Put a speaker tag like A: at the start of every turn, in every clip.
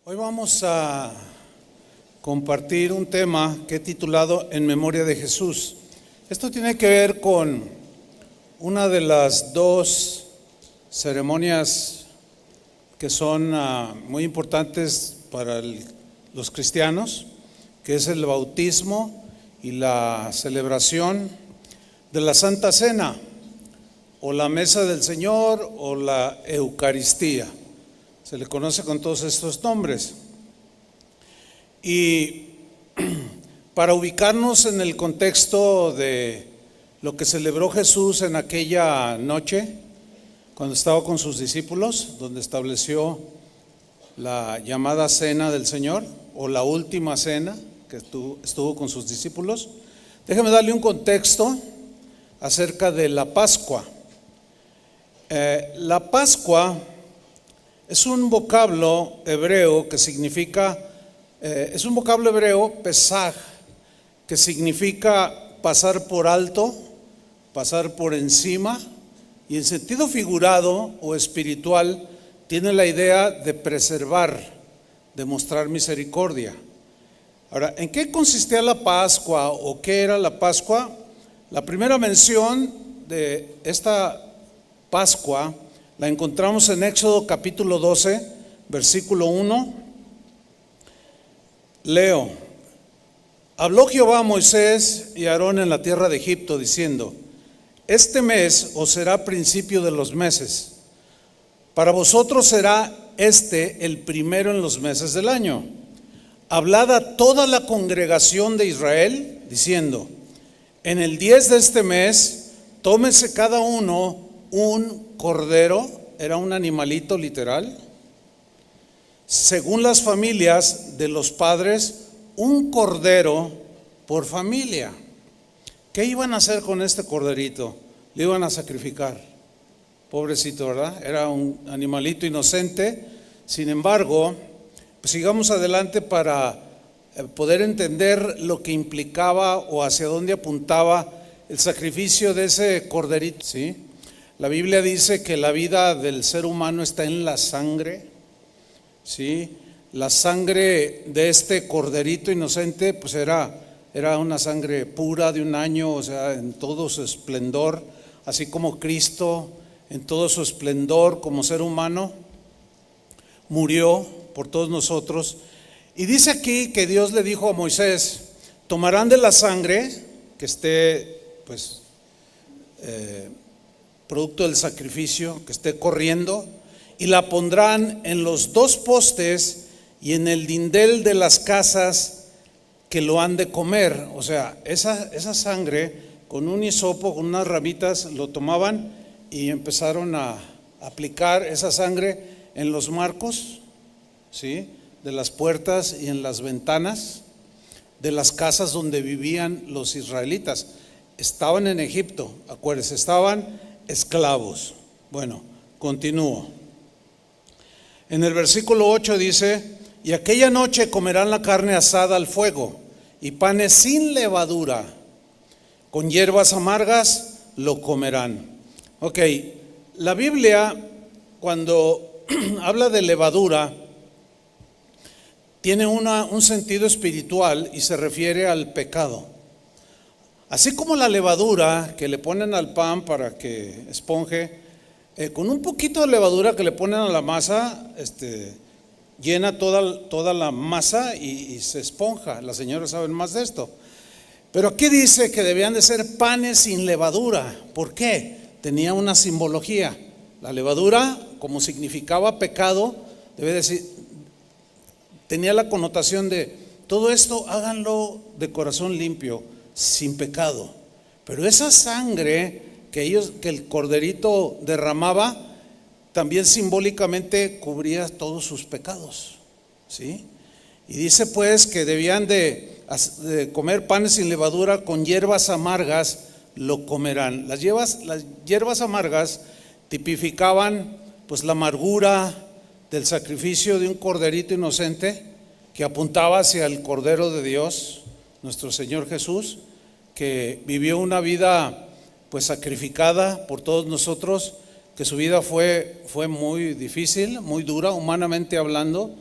A: Hoy vamos a compartir un tema que he titulado En memoria de Jesús. Esto tiene que ver con una de las dos ceremonias que son muy importantes para los cristianos, que es el bautismo y la celebración de la Santa Cena, o la Mesa del Señor, o la Eucaristía. Se le conoce con todos estos nombres. Y para ubicarnos en el contexto de lo que celebró Jesús en aquella noche, cuando estaba con sus discípulos, donde estableció la llamada Cena del Señor, o la última cena que estuvo con sus discípulos, déjeme darle un contexto acerca de la Pascua. La Pascua es un vocablo hebreo que significa, es un vocablo hebreo, pesaj, que significa pasar por alto, pasar por encima, y en sentido figurado o espiritual tiene la idea de preservar, de mostrar misericordia. Ahora, ¿en qué consistía la Pascua o qué era la Pascua? La primera mención de esta Pascua la encontramos en Éxodo capítulo 12, versículo 1. Leo: Habló Jehová a Moisés y a Aarón en la tierra de Egipto, diciendo: Este mes os será principio de los meses. Para vosotros será este el primero en los meses del año. Hablad a toda la congregación de Israel, diciendo: En el 10 de este mes, tómese cada uno un cordero, era un animalito literal, según las familias de los padres, un cordero por familia. ¿Qué iban a hacer con este corderito? Le iban a sacrificar. Pobrecito, ¿verdad? Era un animalito inocente. Sin embargo, pues sigamos adelante para poder entender lo que implicaba o hacia dónde apuntaba el sacrificio de ese corderito, ¿sí? La Biblia dice que la vida del ser humano está en la sangre, ¿sí? La sangre de este corderito inocente pues era una sangre pura de un año, o sea, en todo su esplendor, así como Cristo en todo su esplendor como ser humano murió por todos nosotros. Y dice aquí que Dios le dijo a Moisés: tomarán de la sangre que esté pues producto del sacrificio, que esté corriendo, y la pondrán en los dos postes y en el dindel de las casas que lo han de comer. O sea, esa sangre con un hisopo, con unas ramitas, lo tomaban y empezaron a aplicar esa sangre en los marcos, ¿sí?, de las puertas y en las ventanas de las casas donde vivían los israelitas. Estaban en Egipto, acuérdense, estaban esclavos. Bueno, continúo. En el versículo 8 dice: Y aquella noche comerán la carne asada al fuego y panes sin levadura, con hierbas amargas lo comerán. Ok, la Biblia cuando habla de levadura tiene un sentido espiritual y se refiere al pecado. Así como la levadura que le ponen al pan para que esponje, con un poquito de levadura que le ponen a la masa, llena toda la masa y se esponja. Las señoras saben más de esto. Pero aquí dice que debían de ser panes sin levadura. ¿Por qué? Tenía una simbología. La levadura, como significaba pecado, tenía la connotación de todo esto háganlo de corazón limpio, sin pecado. Pero esa sangre que el corderito derramaba, también simbólicamente cubría todos sus pecados, ¿sí? Y dice pues que debían de comer panes sin levadura, con hierbas amargas lo comerán. Las hierbas amargas tipificaban pues la amargura del sacrificio de un corderito inocente que apuntaba hacia el Cordero de Dios, nuestro Señor Jesús, que vivió una vida pues sacrificada por todos nosotros, que su vida fue muy difícil, muy dura, humanamente hablando.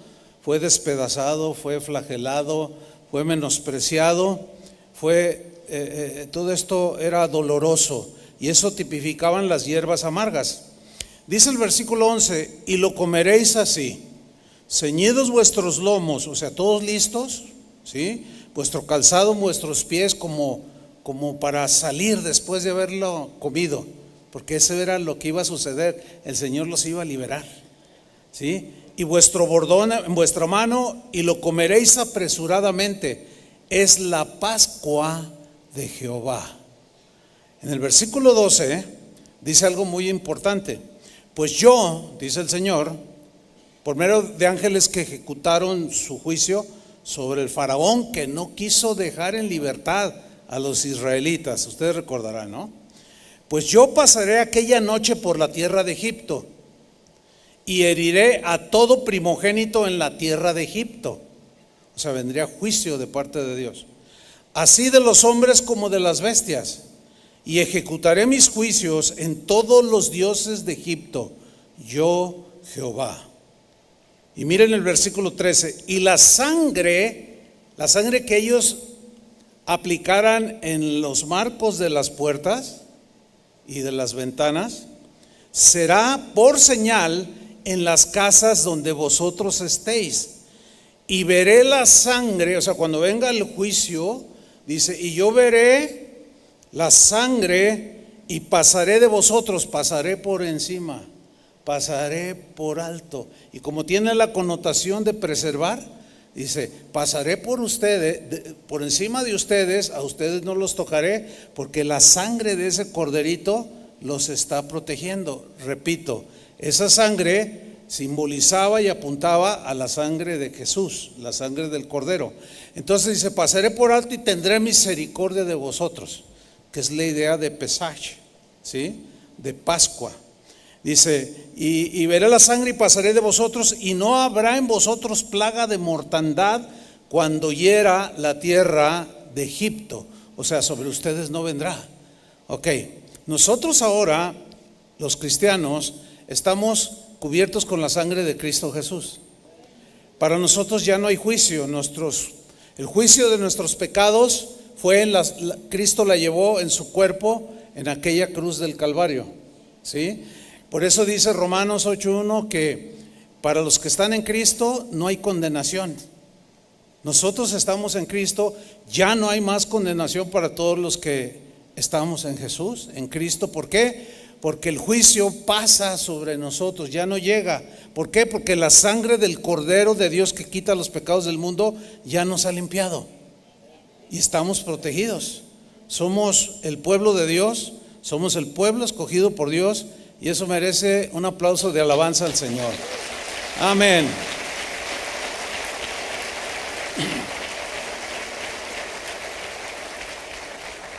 A: fue despedazado, fue flagelado, fue menospreciado, todo esto era doloroso, y eso tipificaban las hierbas amargas. Dice el versículo 11: y lo comeréis así, ceñidos vuestros lomos, o sea, todos listos, ¿sí? Vuestro calzado, vuestros pies como para salir después de haberlo comido, porque eso era lo que iba a suceder, el Señor los iba a liberar, ¿sí? Y vuestro bordón en vuestra mano, y lo comeréis apresuradamente, es la Pascua de Jehová. En el versículo 12 dice algo muy importante: pues yo, dice el Señor, por medio de ángeles que ejecutaron su juicio sobre el faraón que no quiso dejar en libertad a los israelitas. Ustedes recordarán, ¿no? Pues yo pasaré aquella noche por la tierra de Egipto y heriré a todo primogénito en la tierra de Egipto. O sea, vendría juicio de parte de Dios, así de los hombres como de las bestias, y ejecutaré mis juicios en todos los dioses de Egipto, yo Jehová. Y miren el versículo 13: y la sangre que ellos aplicaran en los marcos de las puertas y de las ventanas, será por señal en las casas donde vosotros estéis. Y veré la sangre, o sea, cuando venga el juicio, dice, y yo veré la sangre y pasaré de vosotros, pasaré por encima, pasaré por alto. Y como tiene la connotación de preservar, dice, pasaré por ustedes, por encima de ustedes, a ustedes no los tocaré, porque la sangre de ese corderito los está protegiendo. Repito, esa sangre simbolizaba y apuntaba a la sangre de Jesús, la sangre del Cordero. Entonces dice, pasaré por alto y tendré misericordia de vosotros, que es la idea de Pesaj, ¿sí? De Pascua. Dice, y veré la sangre y pasaré de vosotros, y no habrá en vosotros plaga de mortandad cuando hiera la tierra de Egipto. O sea, sobre ustedes no vendrá. Ok, nosotros ahora, los cristianos, estamos cubiertos con la sangre de Cristo Jesús. Para nosotros ya no hay juicio. El juicio de nuestros pecados fue Cristo la llevó en su cuerpo en aquella cruz del Calvario, ¿sí? Por eso dice Romanos 8:1 que para los que están en Cristo no hay condenación. Nosotros estamos en Cristo, ya no hay más condenación para todos los que estamos en Jesús, en Cristo. ¿Por qué? Porque el juicio pasa sobre nosotros, ya no llega. ¿Por qué? Porque la sangre del Cordero de Dios que quita los pecados del mundo ya nos ha limpiado y estamos protegidos. Somos el pueblo de Dios, somos el pueblo escogido por Dios, y eso merece un aplauso de alabanza al Señor. Amén.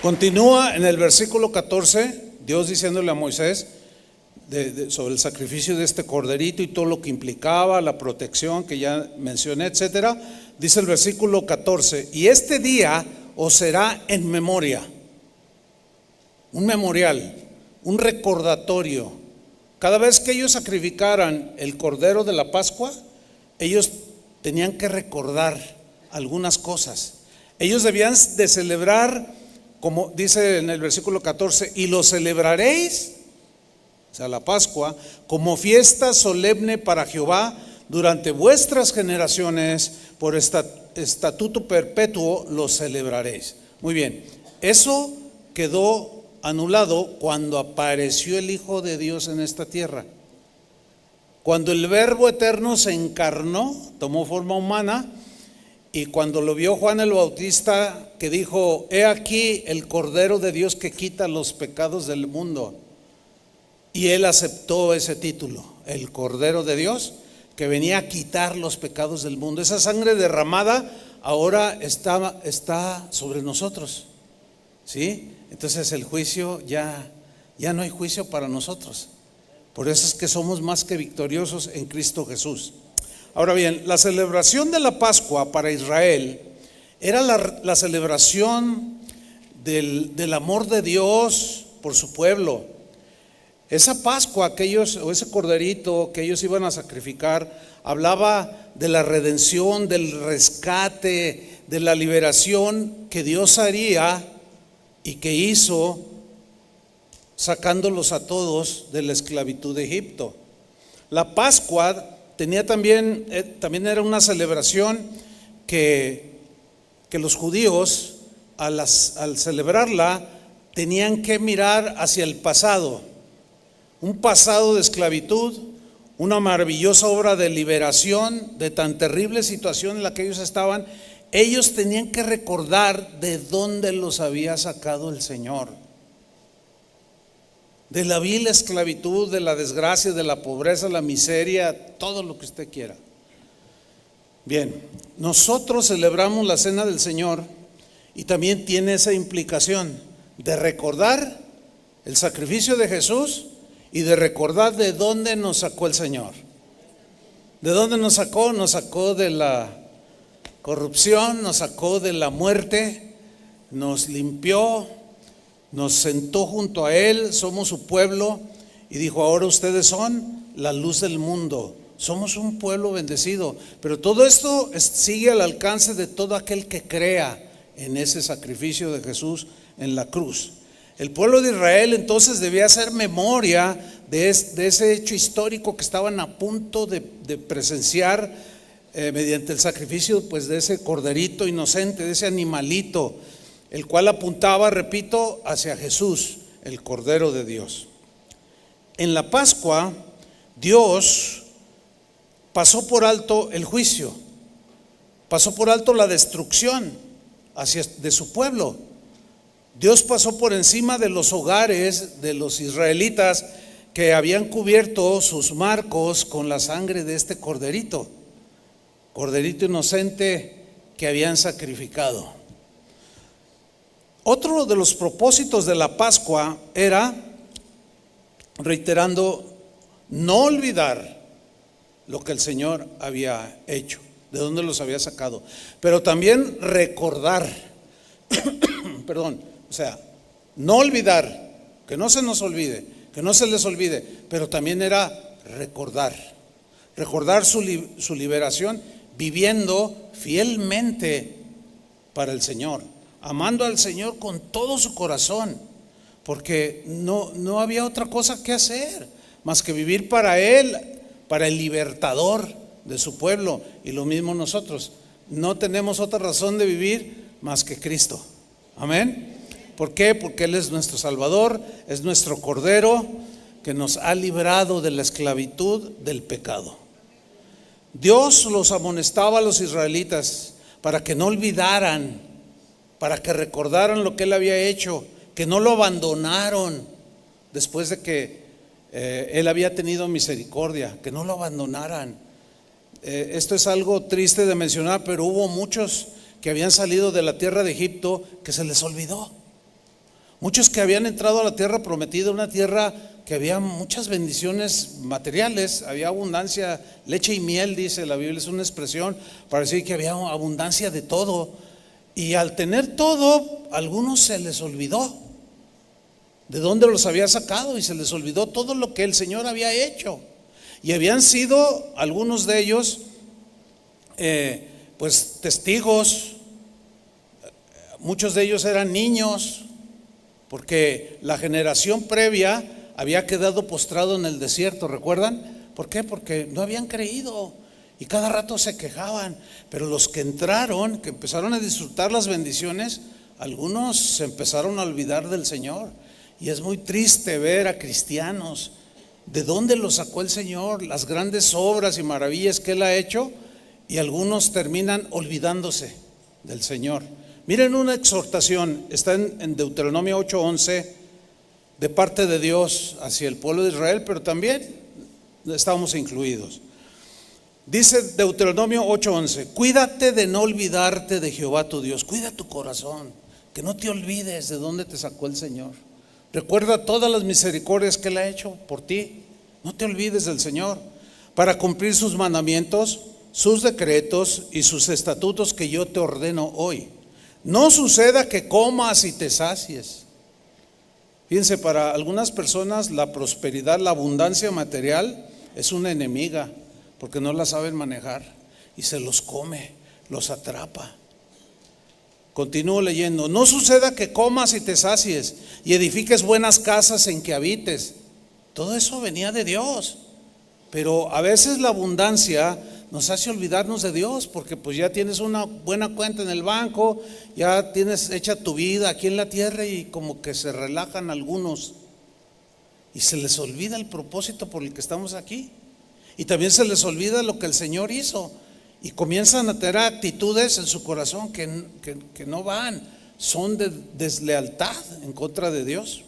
A: Continúa en el versículo 14, Dios diciéndole a Moisés sobre el sacrificio de este corderito y todo lo que implicaba, la protección que ya mencioné, etcétera. Dice el versículo 14, y este día os será en memoria, un memorial, un recordatorio. Cada vez que ellos sacrificaran el cordero de la Pascua, ellos tenían que recordar algunas cosas. Ellos debían de celebrar, como dice en el versículo 14, y lo celebraréis, o sea, la Pascua, como fiesta solemne para Jehová durante vuestras generaciones, por estatuto perpetuo lo celebraréis. Muy bien, eso quedó anulado cuando apareció el Hijo de Dios en esta tierra. Cuando el Verbo eterno se encarnó, tomó forma humana, y cuando lo vio Juan el Bautista, que dijo, he aquí el Cordero de Dios que quita los pecados del mundo, y él aceptó ese título, el Cordero de Dios que venía a quitar los pecados del mundo. Esa sangre derramada ahora está sobre nosotros, ¿sí? Entonces el juicio ya no hay juicio para nosotros. Por eso es que somos más que victoriosos en Cristo Jesús. Ahora bien, la celebración de la Pascua para Israel era la celebración del amor de Dios por su pueblo. Esa Pascua que ellos, o ese corderito que ellos iban a sacrificar, hablaba de la redención, del rescate, de la liberación que Dios haría y que hizo sacándolos a todos de la esclavitud de Egipto. La Pascua tenía también era una celebración que los judíos al celebrarla tenían que mirar hacia el pasado, un pasado de esclavitud, una maravillosa obra de liberación de tan terrible situación en la que ellos estaban. Ellos tenían que recordar de dónde los había sacado el Señor, de la vil esclavitud, de la desgracia, de la pobreza, la miseria, todo lo que usted quiera. Bien, nosotros celebramos la Cena del Señor y también tiene esa implicación de recordar el sacrificio de Jesús y de recordar de dónde nos sacó el Señor. ¿De dónde nos sacó? Nos sacó de la corrupción, nos sacó de la muerte, nos limpió, nos sentó junto a Él, somos su pueblo y dijo: ahora ustedes son la luz del mundo. Somos un pueblo bendecido, pero todo esto sigue al alcance de todo aquel que crea en ese sacrificio de Jesús en la cruz. El pueblo de Israel entonces debía hacer memoria de ese hecho histórico que estaban a punto de presenciar mediante el sacrificio pues de ese corderito inocente, de ese animalito, el cual apuntaba, repito, hacia Jesús, el Cordero de Dios. En la Pascua, Dios pasó por alto el juicio, pasó por alto la destrucción de su pueblo. Dios pasó por encima de los hogares de los israelitas que habían cubierto sus marcos con la sangre de este corderito inocente que habían sacrificado. Otro de los propósitos de la Pascua era, reiterando, no olvidar lo que el Señor había hecho, de dónde los había sacado, pero también recordar, o sea, no olvidar, que no se nos olvide, que no se les olvide, pero también era recordar su liberación, viviendo fielmente para el Señor, amando al Señor con todo su corazón, porque no había otra cosa que hacer más que vivir para Él, para el libertador de su pueblo. Y lo mismo nosotros, no tenemos otra razón de vivir más que Cristo. Amén. ¿Por qué? Porque Él es nuestro Salvador, es nuestro Cordero que nos ha librado de la esclavitud del pecado. Dios los amonestaba a los israelitas para que no olvidaran, para que recordaran lo que Él había hecho, que no lo abandonaron después de que Él había tenido misericordia, que no lo abandonaran. Esto es algo triste de mencionar, pero hubo muchos que habían salido de la tierra de Egipto que se les olvidó. Muchos que habían entrado a la tierra prometida, una tierra que había muchas bendiciones materiales, había abundancia, leche y miel, dice la Biblia, es una expresión para decir que había abundancia de todo. Y al tener todo, a algunos se les olvidó de dónde los había sacado y se les olvidó todo lo que el Señor había hecho. Y habían sido algunos de ellos pues testigos, muchos de ellos eran niños, porque la generación previa había quedado postrado en el desierto, ¿recuerdan? ¿Por qué? Porque no habían creído y cada rato se quejaban. Pero los que entraron, que empezaron a disfrutar las bendiciones, algunos se empezaron a olvidar del Señor. Y es muy triste ver a cristianos, de dónde los sacó el Señor, las grandes obras y maravillas que Él ha hecho, y algunos terminan olvidándose del Señor. Miren una exhortación, está en Deuteronomio 8:11, de parte de Dios hacia el pueblo de Israel, pero también estamos incluidos. Dice Deuteronomio 8:11: cuídate de no olvidarte de Jehová tu Dios. Cuida tu corazón, que no te olvides de dónde te sacó el Señor. Recuerda todas las misericordias que Él ha hecho por ti. No te olvides del Señor, para cumplir sus mandamientos, sus decretos y sus estatutos que yo te ordeno hoy. No suceda que comas y te sacies, Fíjense, para algunas personas la prosperidad, la abundancia material es una enemiga, porque no la saben manejar y se los come, los atrapa. Continúo leyendo. No suceda que comas y te sacies y edifiques buenas casas en que habites. Todo eso venía de Dios, pero a veces la abundancia nos hace olvidarnos de Dios, porque pues ya tienes una buena cuenta en el banco, ya tienes hecha tu vida aquí en la tierra y como que se relajan algunos y se les olvida el propósito por el que estamos aquí, y también se les olvida lo que el Señor hizo y comienzan a tener actitudes en su corazón que no van, son de deslealtad en contra de Dios.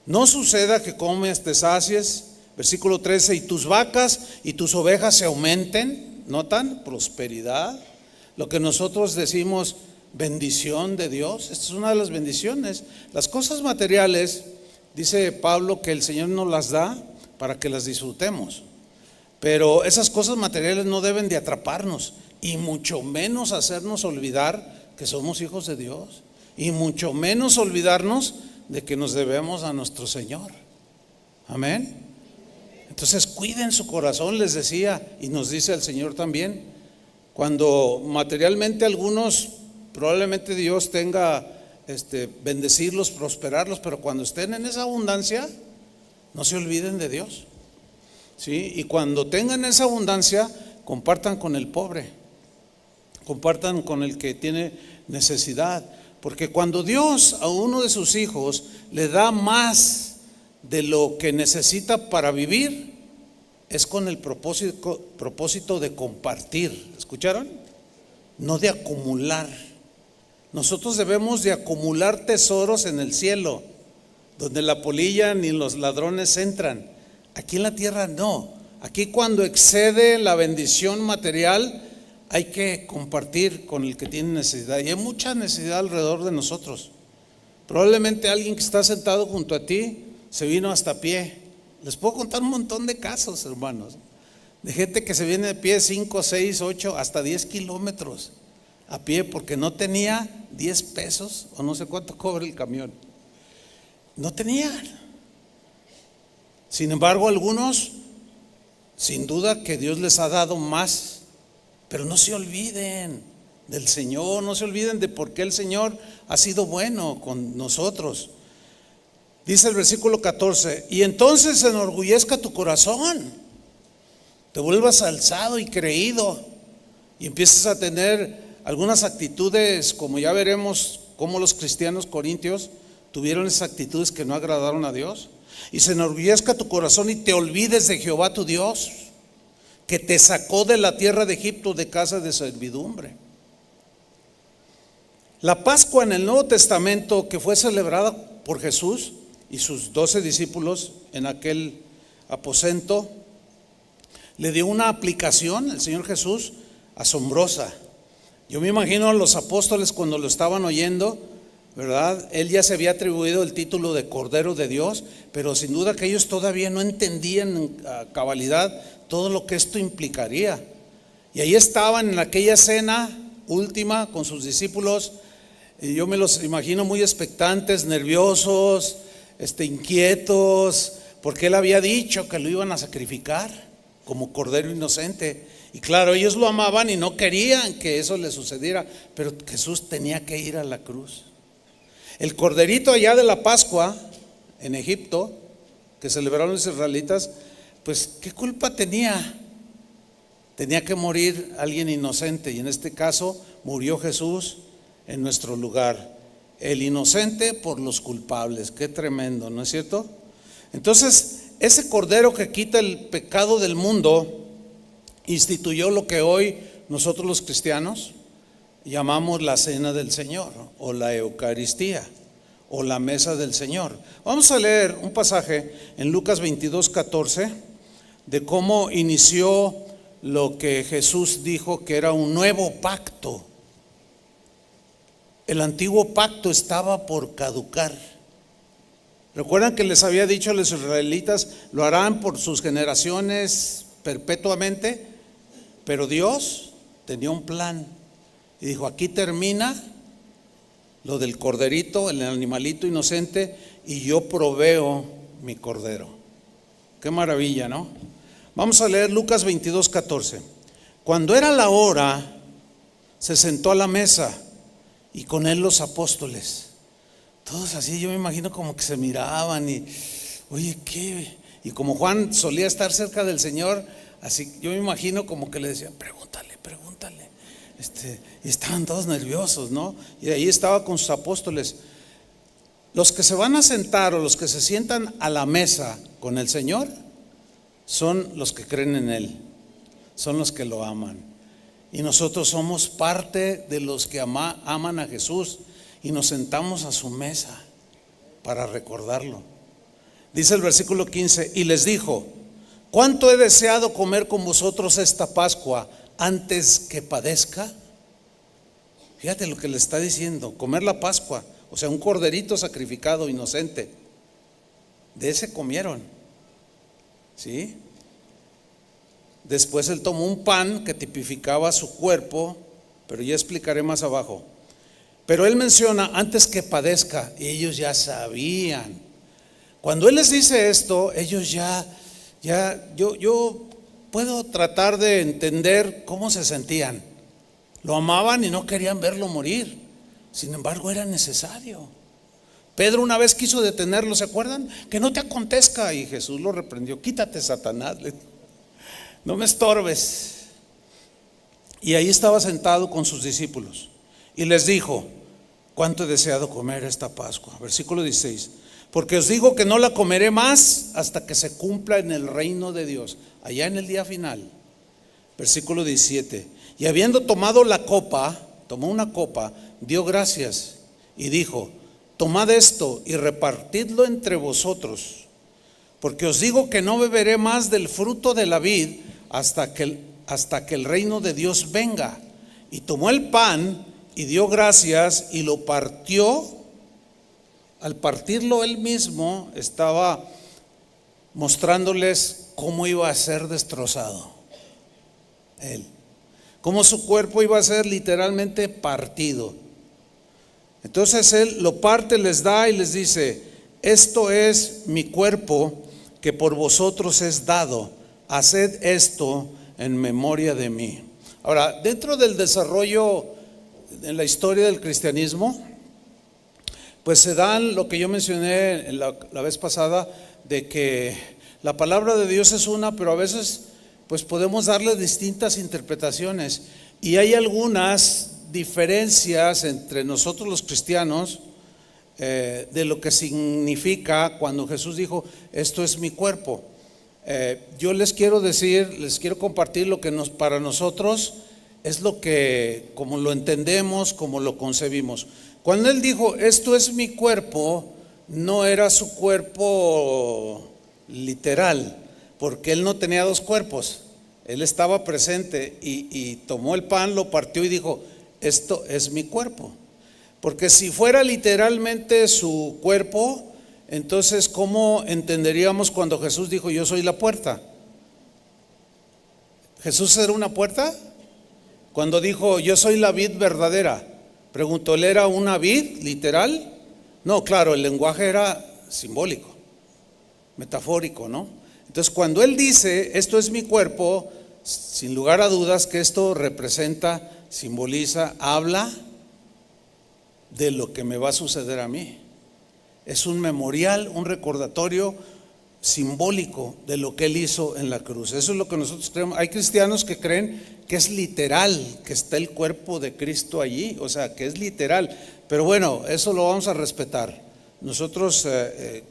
A: No suceda que comes, te sacies, versículo 13, y tus vacas y tus ovejas se aumenten. ¿Notan? Prosperidad. Lo que nosotros decimos bendición de Dios. Esta es una de las bendiciones. Las cosas materiales, dice Pablo, que el Señor nos las da para que las disfrutemos. Pero esas cosas materiales no deben de atraparnos, y mucho menos hacernos olvidar que somos hijos de Dios, y mucho menos olvidarnos de que nos debemos a nuestro Señor. Amén. Entonces cuiden su corazón, les decía, y nos dice el Señor también. Cuando materialmente algunos, probablemente Dios tenga bendecirlos, prosperarlos, pero cuando estén en esa abundancia, no se olviden de Dios, ¿sí? Y cuando tengan esa abundancia, compartan con el pobre, compartan con el que tiene necesidad, porque cuando Dios a uno de sus hijos le da más de lo que necesita para vivir, es con el propósito de compartir. ¿Escucharon? No de acumular. Nosotros debemos de acumular tesoros en el cielo, donde la polilla ni los ladrones entran. Aquí en la tierra no. Aquí cuando excede la bendición material, hay que compartir con el que tiene necesidad, y hay mucha necesidad alrededor de nosotros. Probablemente alguien que está sentado junto a ti se vino hasta a pie. Les puedo contar un montón de casos, hermanos, de gente que se viene de pie 5, 6, 8, hasta 10 kilómetros a pie porque no tenía 10 pesos o no sé cuánto cobra el camión. No tenían. Sin embargo, algunos, sin duda que Dios les ha dado más, pero no se olviden del Señor, no se olviden de por qué el Señor ha sido bueno con nosotros. Dice el versículo 14, y entonces se enorgullezca tu corazón, te vuelvas alzado y creído, y empieces a tener algunas actitudes, como ya veremos cómo los cristianos corintios tuvieron esas actitudes que no agradaron a Dios. Y se enorgullezca tu corazón y te olvides de Jehová tu Dios, que te sacó de la tierra de Egipto, de casa de servidumbre. La Pascua en el Nuevo Testamento, que fue celebrada por Jesús y sus 12 discípulos en aquel aposento, le dio una aplicación el Señor Jesús asombrosa. Yo me imagino a los apóstoles cuando lo estaban oyendo, ¿verdad? Él ya se había atribuido el título de Cordero de Dios, pero sin duda que ellos todavía no entendían a cabalidad todo lo que esto implicaría. Y ahí estaban en aquella cena última con sus discípulos, y yo me los imagino muy expectantes, nerviosos, inquietos, porque él había dicho que lo iban a sacrificar como cordero inocente. Y claro, ellos lo amaban y no querían que eso le sucediera, pero Jesús tenía que ir a la cruz. El corderito allá de la Pascua en Egipto, que celebraron los israelitas, pues ¿qué culpa tenía? Tenía que morir alguien inocente, y en este caso murió Jesús en nuestro lugar. El inocente por los culpables. Qué tremendo, ¿no es cierto? Entonces, ese cordero que quita el pecado del mundo instituyó lo que hoy nosotros los cristianos llamamos la cena del Señor, o la Eucaristía, o la mesa del Señor. Vamos a leer un pasaje en Lucas 22:14 de cómo inició lo que Jesús dijo que era un nuevo pacto. El antiguo pacto estaba por caducar. ¿Recuerdan que les había dicho a los israelitas, lo harán por sus generaciones perpetuamente? Pero Dios tenía un plan y dijo, aquí termina lo del corderito, el animalito inocente, y yo proveo mi cordero. Qué maravilla, ¿no? Vamos a leer Lucas 22:14. Cuando era la hora, se sentó a la mesa y con él los apóstoles. Todos así, yo me imagino como que se miraban y, oye, ¿qué? Y como Juan solía estar cerca del Señor, así yo me imagino como que le decían, pregúntale. Y estaban todos nerviosos, ¿no? Y ahí estaba con sus apóstoles. Los que se van a sentar o los que se sientan a la mesa con el Señor son los que creen en Él, son los que lo aman. Y nosotros somos parte de los que aman a Jesús y nos sentamos a su mesa para recordarlo. Dice el versículo 15, y les dijo, ¿cuánto he deseado comer con vosotros esta Pascua antes que padezca? Fíjate lo que le está diciendo, comer la Pascua, o sea, un corderito sacrificado inocente. De ese comieron, ¿sí? Después él tomó un pan que tipificaba su cuerpo, pero ya explicaré más abajo. Pero él menciona antes que padezca, y ellos ya sabían. Cuando él les dice esto, ellos yo puedo tratar de entender cómo se sentían. Lo amaban y no querían verlo morir. Sin embargo, era necesario. Pedro una vez quiso detenerlo, ¿se acuerdan? Que no te acontezca. Y Jesús lo reprendió, quítate, Satanás, no me estorbes. Y ahí estaba sentado con sus discípulos y les dijo, cuánto he deseado comer esta Pascua. Versículo 16, porque os digo que no la comeré más hasta que se cumpla en el reino de Dios, allá en el día final. Versículo 17, y habiendo tomado la copa, tomó una copa, dio gracias y dijo, tomad esto y repartidlo entre vosotros, porque os digo que no beberé más del fruto de la vid hasta que el reino de Dios venga. Y tomó el pan y dio gracias y lo partió. Al partirlo él mismo estaba mostrándoles cómo iba a ser destrozado él, cómo su cuerpo iba a ser literalmente partido. Entonces él lo parte, les da y les dice, esto es mi cuerpo que por vosotros es dado, haced esto en memoria de mí. Ahora, dentro del desarrollo en la historia del cristianismo, pues se dan lo que yo mencioné la vez pasada, de que la palabra de Dios es una, pero a veces pues podemos darle distintas interpretaciones, y hay algunas diferencias entre nosotros los cristianos de lo que significa cuando Jesús dijo, esto es mi cuerpo. Yo les quiero decir, les quiero compartir lo que para nosotros es lo que, como lo entendemos, como lo concebimos. Cuando él dijo, esto es mi cuerpo, no era su cuerpo literal, porque él no tenía dos cuerpos. Él estaba presente y tomó el pan, lo partió y dijo, esto es mi cuerpo. Porque si fuera literalmente su cuerpo, entonces ¿cómo entenderíamos cuando Jesús dijo, yo soy la puerta? ¿Jesús era una puerta? Cuando dijo, yo soy la vid verdadera, preguntó, ¿él era una vid literal? No, claro, el lenguaje era simbólico, metafórico, ¿no? Entonces cuando él dice, esto es mi cuerpo, sin lugar a dudas que esto representa, simboliza, habla de lo que me va a suceder a mí. Es un memorial, un recordatorio simbólico de lo que él hizo en la cruz. Eso es lo que nosotros creemos. Hay cristianos que creen que es literal, que está el cuerpo de Cristo allí, o sea, que es literal. Pero bueno, eso lo vamos a respetar. Nosotros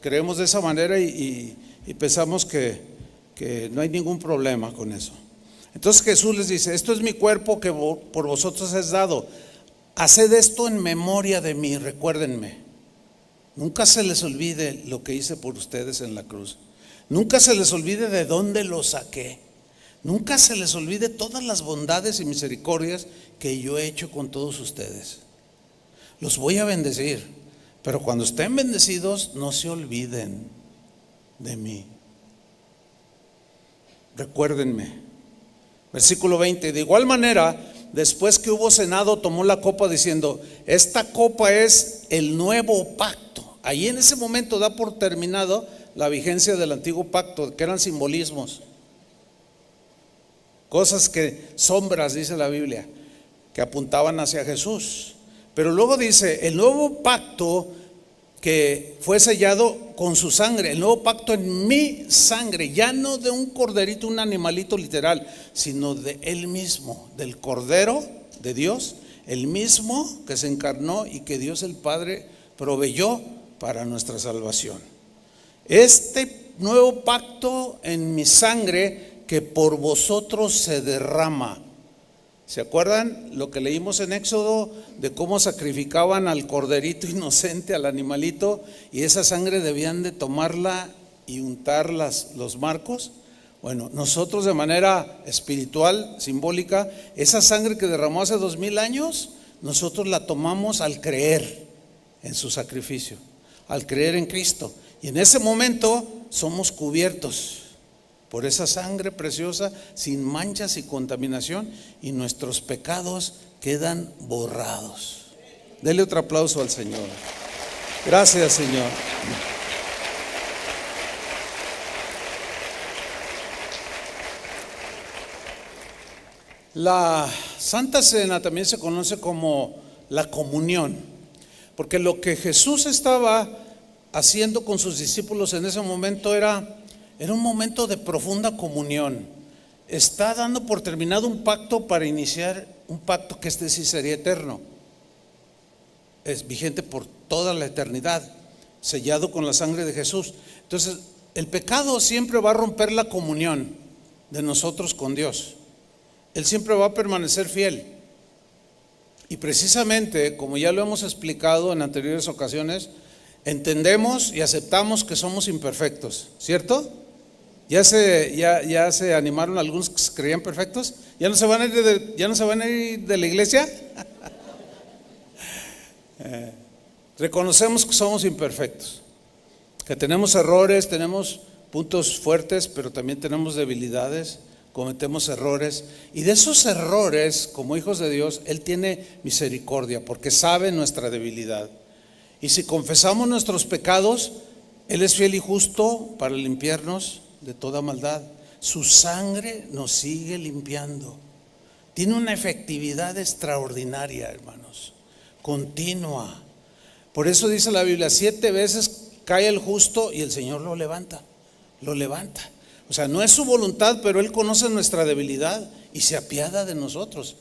A: creemos de esa manera y pensamos que no hay ningún problema con eso. Entonces Jesús les dice, esto es mi cuerpo que por vosotros es dado. Haced esto en memoria de mí, recuérdenme. Nunca se les olvide lo que hice por ustedes en la cruz. Nunca se les olvide de dónde lo saqué. Nunca se les olvide todas las bondades y misericordias que yo he hecho con todos ustedes. Los voy a bendecir, pero cuando estén bendecidos, no se olviden de mí. Recuérdenme. Versículo 20, de igual manera, después que hubo cenado, tomó la copa diciendo, esta copa es el nuevo pacto. Ahí en ese momento da por terminado la vigencia del antiguo pacto, que eran simbolismos, cosas que, sombras, dice la Biblia, que apuntaban hacia Jesús. Pero luego dice, el nuevo pacto que fue sellado con su sangre, el nuevo pacto en mi sangre, ya no de un corderito, un animalito literal, sino de Él mismo, del Cordero de Dios, el mismo que se encarnó y que Dios el Padre proveyó para nuestra salvación. Este nuevo pacto en mi sangre que por vosotros se derrama. ¿Se acuerdan lo que leímos en Éxodo de cómo sacrificaban al corderito inocente, al animalito, y esa sangre debían de tomarla y untar los marcos? Bueno, nosotros de manera espiritual, simbólica, esa sangre que derramó hace 2000 años, nosotros la tomamos al creer en su sacrificio, al creer en Cristo. Y en ese momento somos cubiertos por esa sangre preciosa, sin manchas y contaminación, y nuestros pecados quedan borrados. Dele otro aplauso al Señor. Gracias, Señor. La Santa Cena también se conoce como la comunión, porque lo que Jesús estaba haciendo con sus discípulos en ese momento era un momento de profunda comunión. Está dando por terminado un pacto para iniciar un pacto que sí sería eterno. Es vigente por toda la eternidad, sellado con la sangre de Jesús. Entonces, el pecado siempre va a romper la comunión de nosotros con Dios. Él siempre va a permanecer fiel. Y precisamente, como ya lo hemos explicado en anteriores ocasiones, entendemos y aceptamos que somos imperfectos, ¿cierto? Ya se animaron algunos que se creían perfectos. ¿Ya no se van a ir de la iglesia? Reconocemos que somos imperfectos, que tenemos errores, tenemos puntos fuertes, pero también tenemos debilidades, cometemos errores. Y de esos errores, como hijos de Dios, Él tiene misericordia porque sabe nuestra debilidad. Y si confesamos nuestros pecados, Él es fiel y justo para limpiarnos de toda maldad. Su sangre nos sigue limpiando. Tiene una efectividad extraordinaria, hermanos, continua. Por eso dice la Biblia, 7 veces cae el justo y el Señor lo levanta. O sea, no es su voluntad, pero Él conoce nuestra debilidad y se apiada de nosotros.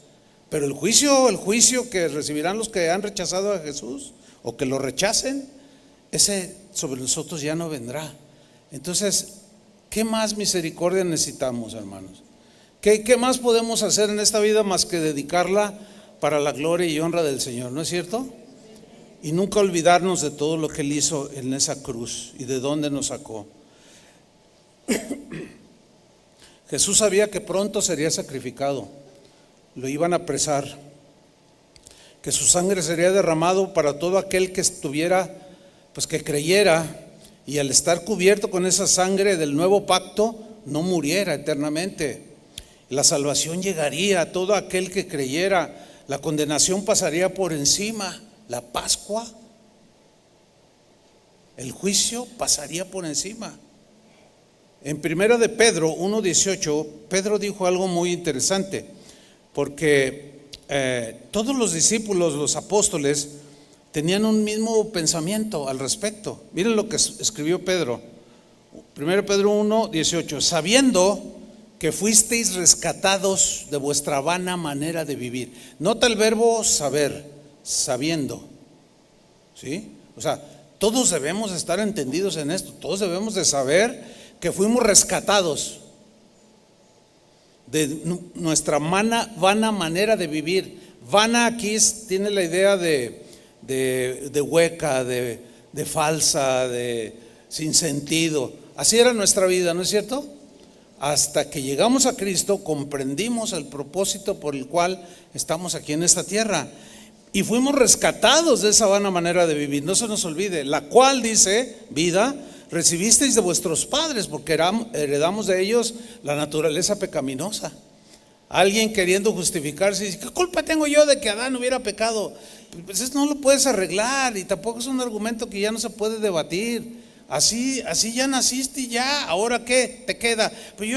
A: Pero el juicio que recibirán los que han rechazado a Jesús o que lo rechacen, ese sobre nosotros ya no vendrá. Entonces, ¿qué más misericordia necesitamos, hermanos? ¿Qué más podemos hacer en esta vida más que dedicarla para la gloria y honra del Señor? ¿No es cierto? Y nunca olvidarnos de todo lo que Él hizo en esa cruz y de dónde nos sacó. Jesús sabía que pronto sería sacrificado, lo iban a apresar, que su sangre sería derramado para todo aquel que estuviera, pues que creyera, y al estar cubierto con esa sangre del nuevo pacto, no muriera eternamente. La salvación llegaría a todo aquel que creyera, la condenación pasaría por encima, la Pascua, el juicio pasaría por encima. En 1 de Pedro 1:18, Pedro dijo algo muy interesante, porque todos los discípulos, los apóstoles, tenían un mismo pensamiento al respecto. Miren lo que escribió Pedro. 1 Pedro 1:18, sabiendo que fuisteis rescatados de vuestra vana manera de vivir. Nota el verbo saber, sabiendo. ¿Sí? O sea, todos debemos estar entendidos en esto, todos debemos de saber que fuimos rescatados de nuestra vana manera de vivir. Vana aquí tiene la idea de hueca, de falsa, de sin sentido. Así era nuestra vida, ¿no es cierto? Hasta que llegamos a Cristo, comprendimos el propósito por el cual estamos aquí en esta tierra y fuimos rescatados de esa vana manera de vivir. No se nos olvide, la cual dice, vida, recibisteis de vuestros padres, porque heredamos de ellos la naturaleza pecaminosa. Alguien queriendo justificarse, dice, ¿qué culpa tengo yo de que Adán hubiera pecado? Pues eso no lo puedes arreglar y tampoco es un argumento que ya no se puede debatir. Así ya naciste y ya, ¿ahora qué te queda? Pues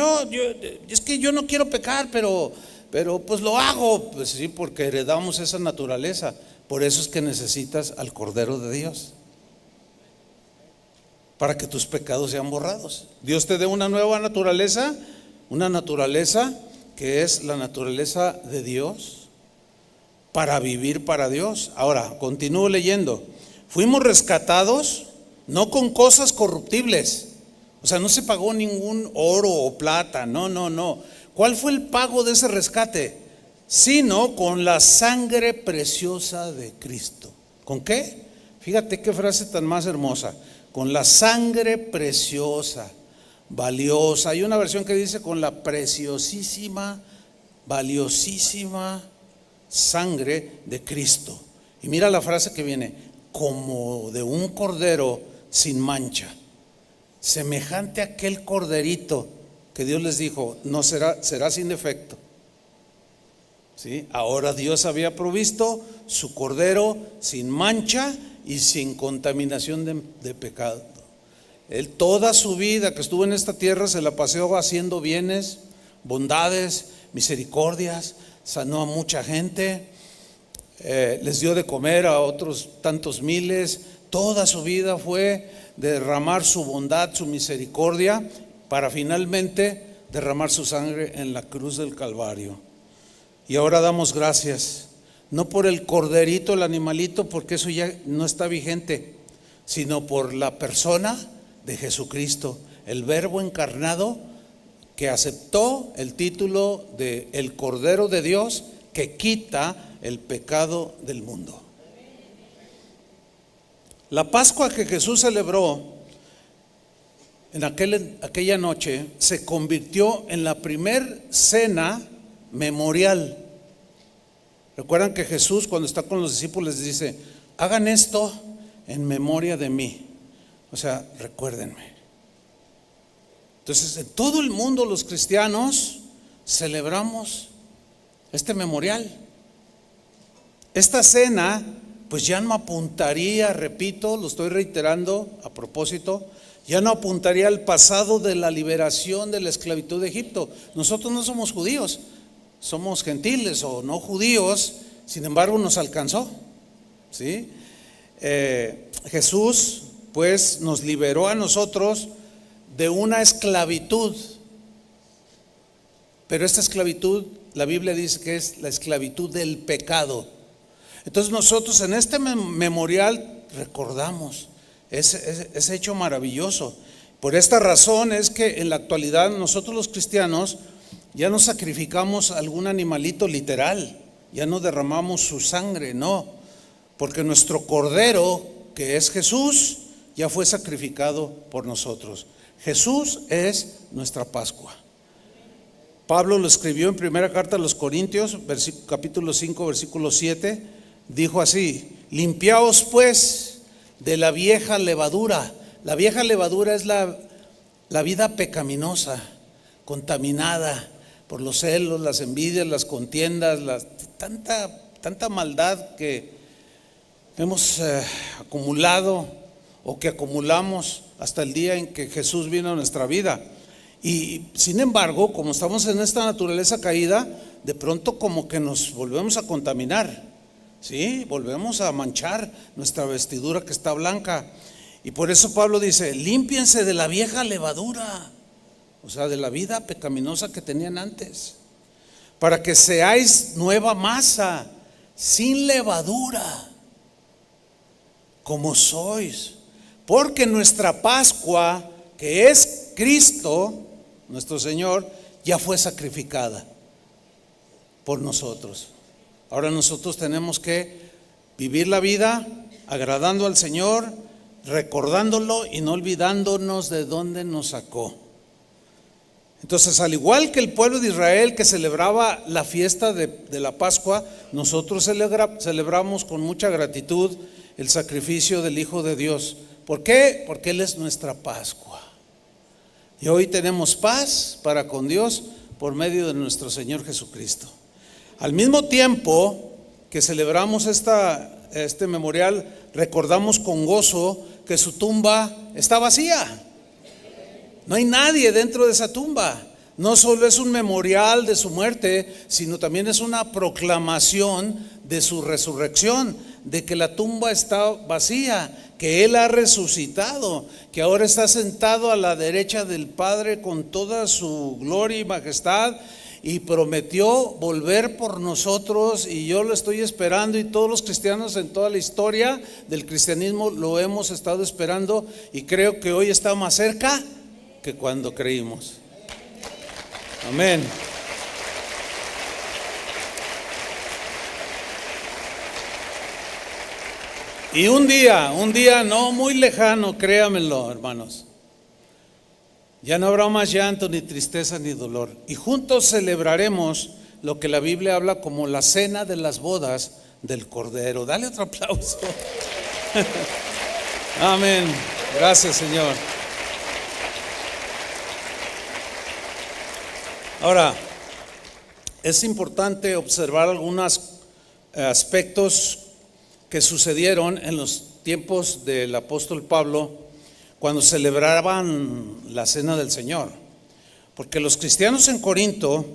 A: es que yo no quiero pecar, pero pues lo hago. Pues sí, porque heredamos esa naturaleza. Por eso es que necesitas al Cordero de Dios, para que tus pecados sean borrados. Dios te dé una nueva naturaleza, una naturaleza que es la naturaleza de Dios, para vivir para Dios. Ahora, continúo leyendo. Fuimos rescatados no con cosas corruptibles, o sea, no se pagó ningún oro o plata, no. ¿Cuál fue el pago de ese rescate? Sino con la sangre preciosa de Cristo. ¿Con qué? Fíjate qué frase tan más hermosa. Con la sangre preciosa, valiosa. Hay una versión que dice con la preciosísima, valiosísima sangre de Cristo. Y mira la frase que viene, como de un cordero sin mancha, semejante a aquel corderito que Dios les dijo, no será sin defecto. ¿Sí? Ahora Dios había provisto su cordero sin mancha y sin contaminación de pecado. Él toda su vida que estuvo en esta tierra se la paseó haciendo bienes, bondades, misericordias, sanó a mucha gente, les dio de comer a otros tantos miles. Toda su vida fue derramar su bondad, su misericordia, para finalmente derramar su sangre en la cruz del Calvario. Y ahora damos gracias, no por el corderito, el animalito, porque eso ya no está vigente, sino por la persona de Jesucristo, el Verbo encarnado, que aceptó el título de el Cordero de Dios que quita el pecado del mundo. La Pascua que Jesús celebró en aquella noche se convirtió en la primer cena memorial. Recuerdan que Jesús, cuando está con los discípulos, les dice: hagan esto en memoria de mí. O sea, recuérdenme. Entonces, en todo el mundo los cristianos celebramos este memorial. Esta cena, pues ya no apuntaría, repito, lo estoy reiterando a propósito, ya no apuntaría al pasado de la liberación de la esclavitud de Egipto. Nosotros no somos judíos, somos gentiles o no judíos, sin embargo nos alcanzó, ¿sí? Jesús pues nos liberó a nosotros de una esclavitud, pero esta esclavitud, la Biblia dice que es la esclavitud del pecado. Entonces nosotros en este memorial recordamos ese hecho maravilloso. Por esta razón es que en la actualidad nosotros los cristianos ya no sacrificamos algún animalito literal, ya no derramamos su sangre, no, porque nuestro cordero, que es Jesús, ya fue sacrificado por nosotros. Jesús es nuestra Pascua. Pablo lo escribió en primera carta a los Corintios, capítulo 5, versículo 7, dijo así: limpiaos pues de la vieja levadura. La vieja levadura es la vida pecaminosa, contaminada por los celos, las envidias, las contiendas, tanta maldad que hemos acumulado o que acumulamos hasta el día en que Jesús vino a nuestra vida. Y sin embargo, como estamos en esta naturaleza caída, de pronto como que nos volvemos a contaminar, ¿sí? Volvemos a manchar nuestra vestidura que está blanca. Y por eso Pablo dice: límpiense de la vieja levadura, o sea, de la vida pecaminosa que tenían antes, para que seáis nueva masa, sin levadura, como sois. Porque nuestra Pascua, que es Cristo, nuestro Señor, ya fue sacrificada por nosotros. Ahora nosotros tenemos que vivir la vida agradando al Señor, recordándolo y no olvidándonos de dónde nos sacó. Entonces, al igual que el pueblo de Israel que celebraba la fiesta de la Pascua, nosotros celebramos con mucha gratitud el sacrificio del Hijo de Dios. ¿Por qué? Porque Él es nuestra Pascua. Y hoy tenemos paz para con Dios por medio de nuestro Señor Jesucristo. Al mismo tiempo que celebramos este memorial, recordamos con gozo que su tumba está vacía. No hay nadie dentro de esa tumba. No solo es un memorial de su muerte, sino también es una proclamación de su resurrección, de que la tumba está vacía, que Él ha resucitado, que ahora está sentado a la derecha del Padre con toda su gloria y majestad, y prometió volver por nosotros, y yo lo estoy esperando, y todos los cristianos en toda la historia del cristianismo lo hemos estado esperando, y creo que hoy está más cerca que cuando creímos. Amén. Y un día no muy lejano, créamelo, hermanos, ya no habrá más llanto, ni tristeza, ni dolor. Y juntos celebraremos lo que la Biblia habla como la cena de las bodas del Cordero. Dale otro aplauso. Amén. Gracias, Señor. Ahora, es importante observar algunos aspectos que sucedieron en los tiempos del apóstol Pablo cuando celebraban la cena del Señor, porque los cristianos en Corinto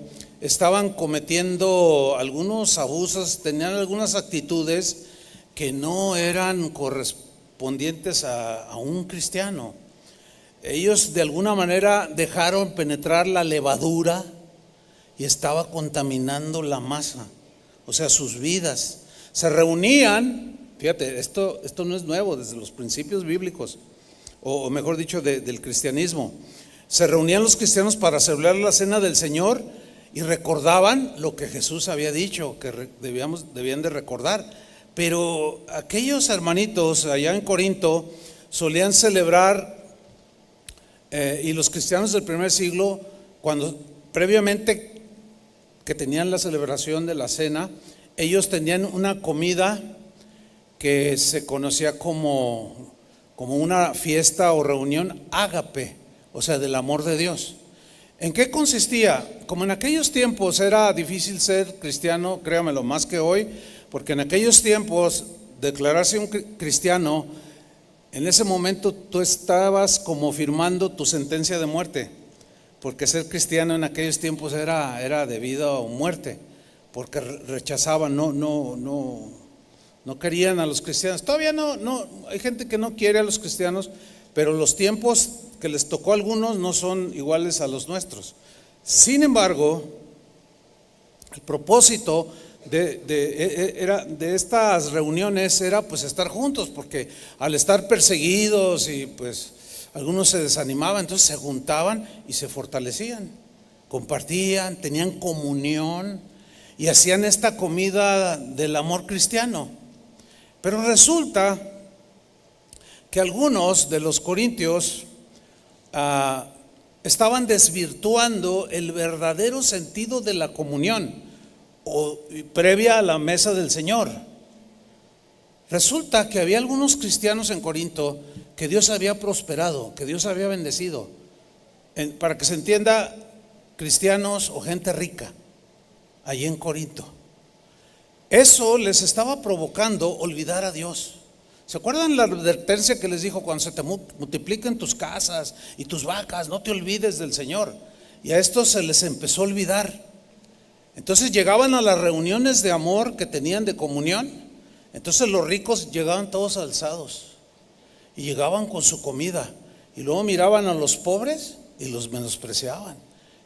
A: estaban cometiendo algunos abusos, tenían algunas actitudes que no eran correspondientes a un cristiano. Ellos de alguna manera dejaron penetrar la levadura y estaba contaminando la masa, o sea, sus vidas. Se reunían, fíjate, esto no es nuevo, desde los principios bíblicos, o mejor dicho, del cristianismo. Se reunían los cristianos para celebrar la cena del Señor y recordaban lo que Jesús había dicho, que debían de recordar. Pero aquellos hermanitos allá en Corinto solían celebrar, y los cristianos del primer siglo, cuando previamente que tenían la celebración de la cena, ellos tenían una comida que se conocía como una fiesta o reunión ágape, o sea, del amor de Dios. ¿En qué consistía? Como en aquellos tiempos era difícil ser cristiano, créamelo, más que hoy, porque en aquellos tiempos declararse un cristiano, en ese momento tú estabas como firmando tu sentencia de muerte, porque ser cristiano en aquellos tiempos era de vida o muerte, porque rechazaban, no querían a los cristianos. Todavía no, hay gente que no quiere a los cristianos, pero los tiempos que les tocó a algunos no son iguales a los nuestros. Sin embargo, el propósito de estas reuniones era pues estar juntos, porque al estar perseguidos y pues algunos se desanimaban, entonces se juntaban y se fortalecían, compartían, tenían comunión y hacían esta comida del amor cristiano. Pero resulta que algunos de los corintios estaban desvirtuando el verdadero sentido de la comunión previa a la mesa del Señor. Resulta que había algunos cristianos en Corinto que Dios había prosperado, que Dios había bendecido. Para que se entienda, cristianos o gente rica allí en Corinto. Eso les estaba provocando olvidar a Dios. ¿Se acuerdan la advertencia que les dijo? Cuando se te multipliquen tus casas y tus vacas, no te olvides del Señor. Y a estos se les empezó a olvidar. Entonces llegaban a las reuniones de amor que tenían de comunión. Entonces los ricos llegaban todos alzados y llegaban con su comida, y luego miraban a los pobres y los menospreciaban.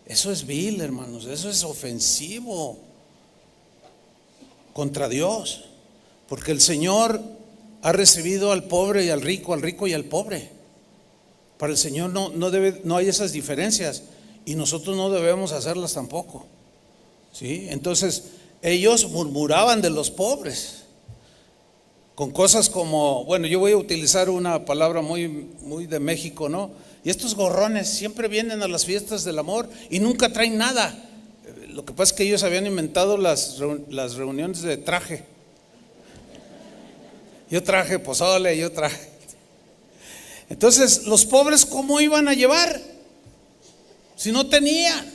A: Eso es vil, hermanos, eso es ofensivo contra Dios, porque el Señor ha recibido al pobre y al rico y al pobre. Para el Señor no hay esas diferencias, y nosotros no debemos hacerlas tampoco, ¿sí? Entonces ellos murmuraban de los pobres con cosas como, bueno, yo voy a utilizar una palabra muy de México, ¿no? Y estos gorrones siempre vienen a las fiestas del amor y nunca traen nada. Lo que pasa es que ellos habían inventado las reuniones de traje. Yo traje pozole, yo traje. Entonces, los pobres, ¿cómo iban a llevar si no tenían?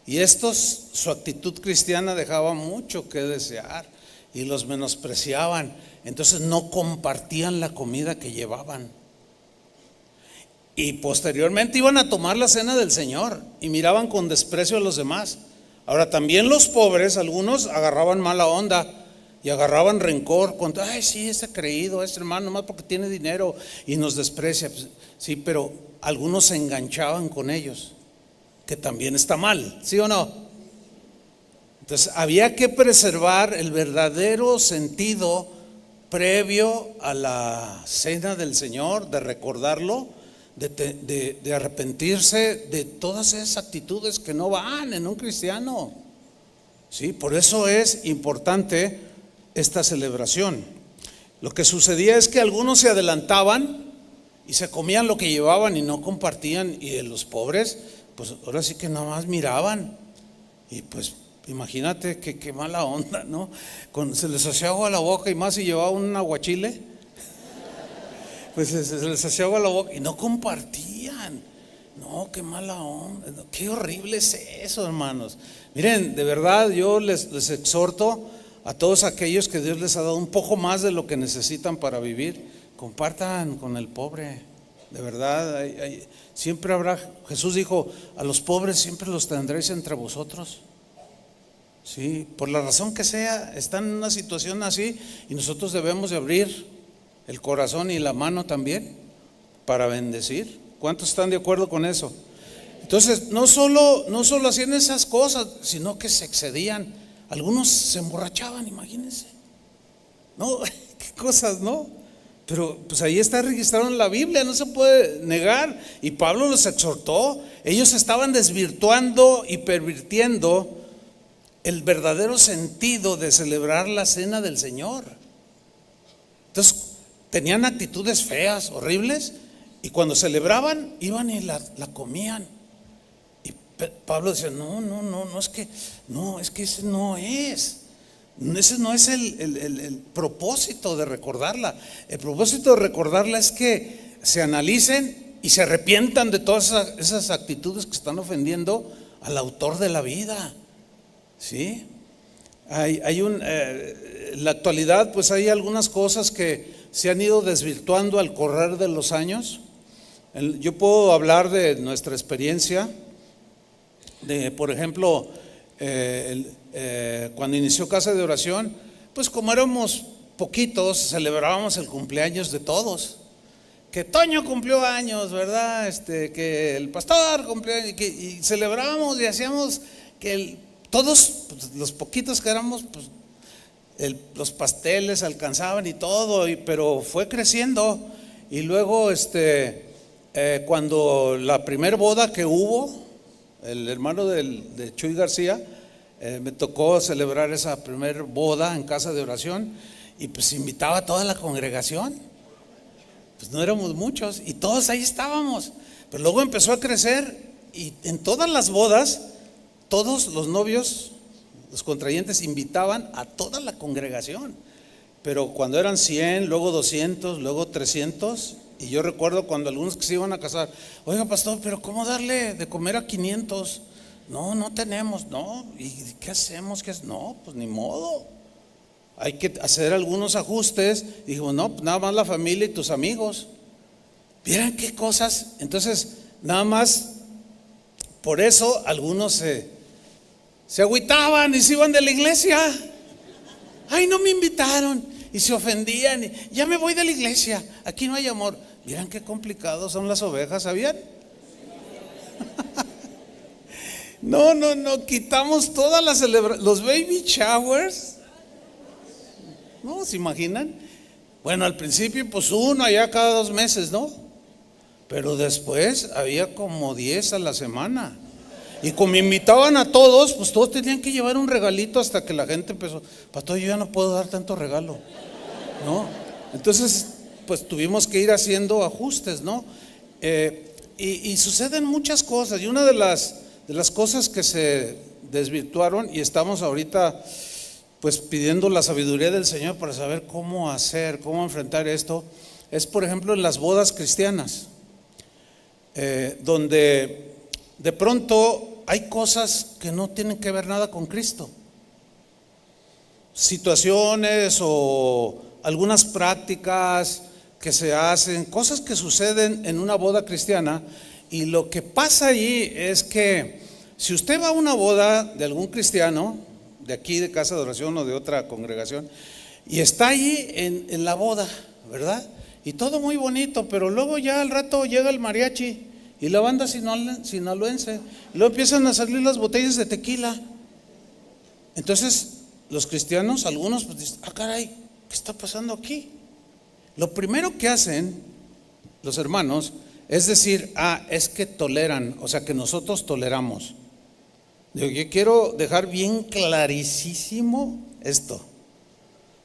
A: Y estos, su actitud cristiana dejaba mucho que desear y los menospreciaban. Entonces no compartían la comida que llevaban. Y posteriormente iban a tomar la cena del Señor y miraban con desprecio a los demás. Ahora también los pobres, algunos agarraban mala onda y agarraban rencor contra, ay, sí, ese creído, este hermano, nomás porque tiene dinero y nos desprecia. Pues, sí, pero algunos se enganchaban con ellos, que también está mal, ¿sí o no? Entonces había que preservar el verdadero sentido previo a la cena del Señor, de recordarlo, de arrepentirse de todas esas actitudes que no van en un cristiano. Sí, por eso es importante esta celebración. Lo que sucedía es que algunos se adelantaban y se comían lo que llevaban y no compartían, y los pobres pues ahora sí que nada más miraban. Y pues imagínate qué mala onda, ¿no? Se les hacía agua a la boca, y más si llevaba un aguachile, pues se les hacía agua a la boca y no compartían. No, qué mala onda, qué horrible es eso, hermanos. Miren, de verdad yo les exhorto a todos aquellos que Dios les ha dado un poco más de lo que necesitan para vivir, compartan con el pobre. De verdad, siempre habrá, Jesús dijo, a los pobres siempre los tendréis entre vosotros. Sí, por la razón que sea, están en una situación así, y nosotros debemos de abrir el corazón y la mano también para bendecir. ¿Cuántos están de acuerdo con eso? Entonces, no solo hacían esas cosas, sino que se excedían. Algunos se emborrachaban, imagínense. No, qué cosas, ¿no? Pero pues ahí está registrado en la Biblia, no se puede negar. Y Pablo los exhortó. Ellos estaban desvirtuando y pervirtiendo el verdadero sentido de celebrar la cena del Señor. Entonces tenían actitudes feas, horribles, y cuando celebraban iban y la comían. Y Pablo decía, no, es que ese no es. Ese no es el propósito de recordarla. El propósito de recordarla es que se analicen y se arrepientan de todas esas actitudes que están ofendiendo al autor de la vida. ¿Sí? En la actualidad pues hay algunas cosas que se han ido desvirtuando al correr de los años. Yo puedo hablar de nuestra experiencia, por ejemplo, cuando inició Casa de Oración, pues como éramos poquitos, celebrábamos el cumpleaños de todos. Que Toño cumplió años, ¿verdad? Que el pastor cumplió años, y celebrábamos y hacíamos que todos, pues, los poquitos que éramos, pues los pasteles alcanzaban y todo, pero fue creciendo. Y luego cuando la primer boda que hubo, el hermano de Chuy García, me tocó celebrar esa primer boda en Casa de Oración, y pues invitaba a toda la congregación. Pues no éramos muchos y todos ahí estábamos, pero luego empezó a crecer, y en todas las bodas todos los novios, los contrayentes, invitaban a toda la congregación. Pero cuando eran 100, luego 200, luego 300, y yo recuerdo cuando algunos que se iban a casar, oiga pastor, pero ¿cómo darle de comer a 500? No tenemos, no, ¿y qué hacemos? No, pues ni modo, hay que hacer algunos ajustes. Dijo, no, pues nada más la familia y tus amigos. Vieran qué cosas. Entonces, nada más por eso algunos se agüitaban y se iban de la iglesia. Ay, no me invitaron, y se ofendían, y ya me voy de la iglesia, aquí no hay amor. Miren qué complicados son las ovejas, ¿sabían? No, quitamos todas las celebraciones, los baby showers. ¿No se imaginan? Bueno, al principio pues uno allá cada 2 meses, ¿no? Pero después había como 10 a la semana. Y como invitaban a todos, pues todos tenían que llevar un regalito, hasta que la gente empezó, pastor, yo ya no puedo dar tanto regalo, ¿no? Entonces pues tuvimos que ir haciendo ajustes, ¿no? Y suceden muchas cosas, y una de las cosas que se desvirtuaron, y estamos ahorita pues pidiendo la sabiduría del Señor para saber cómo enfrentar esto, es por ejemplo en las bodas cristianas, donde de pronto hay cosas que no tienen que ver nada con Cristo. Situaciones o algunas prácticas que se hacen, cosas que suceden en una boda cristiana, y lo que pasa allí es que si usted va a una boda de algún cristiano, de aquí de Casa de Oración o de otra congregación, y está allí en la boda, ¿verdad? Y todo muy bonito, pero luego ya al rato llega el mariachi y la banda sinaloense, y luego empiezan a salir las botellas de tequila. Entonces los cristianos, algunos pues dicen, caray, ¿qué está pasando aquí? Lo primero que hacen los hermanos es decir, es que toleran, o sea que nosotros toleramos. Yo quiero dejar bien clarísimo esto.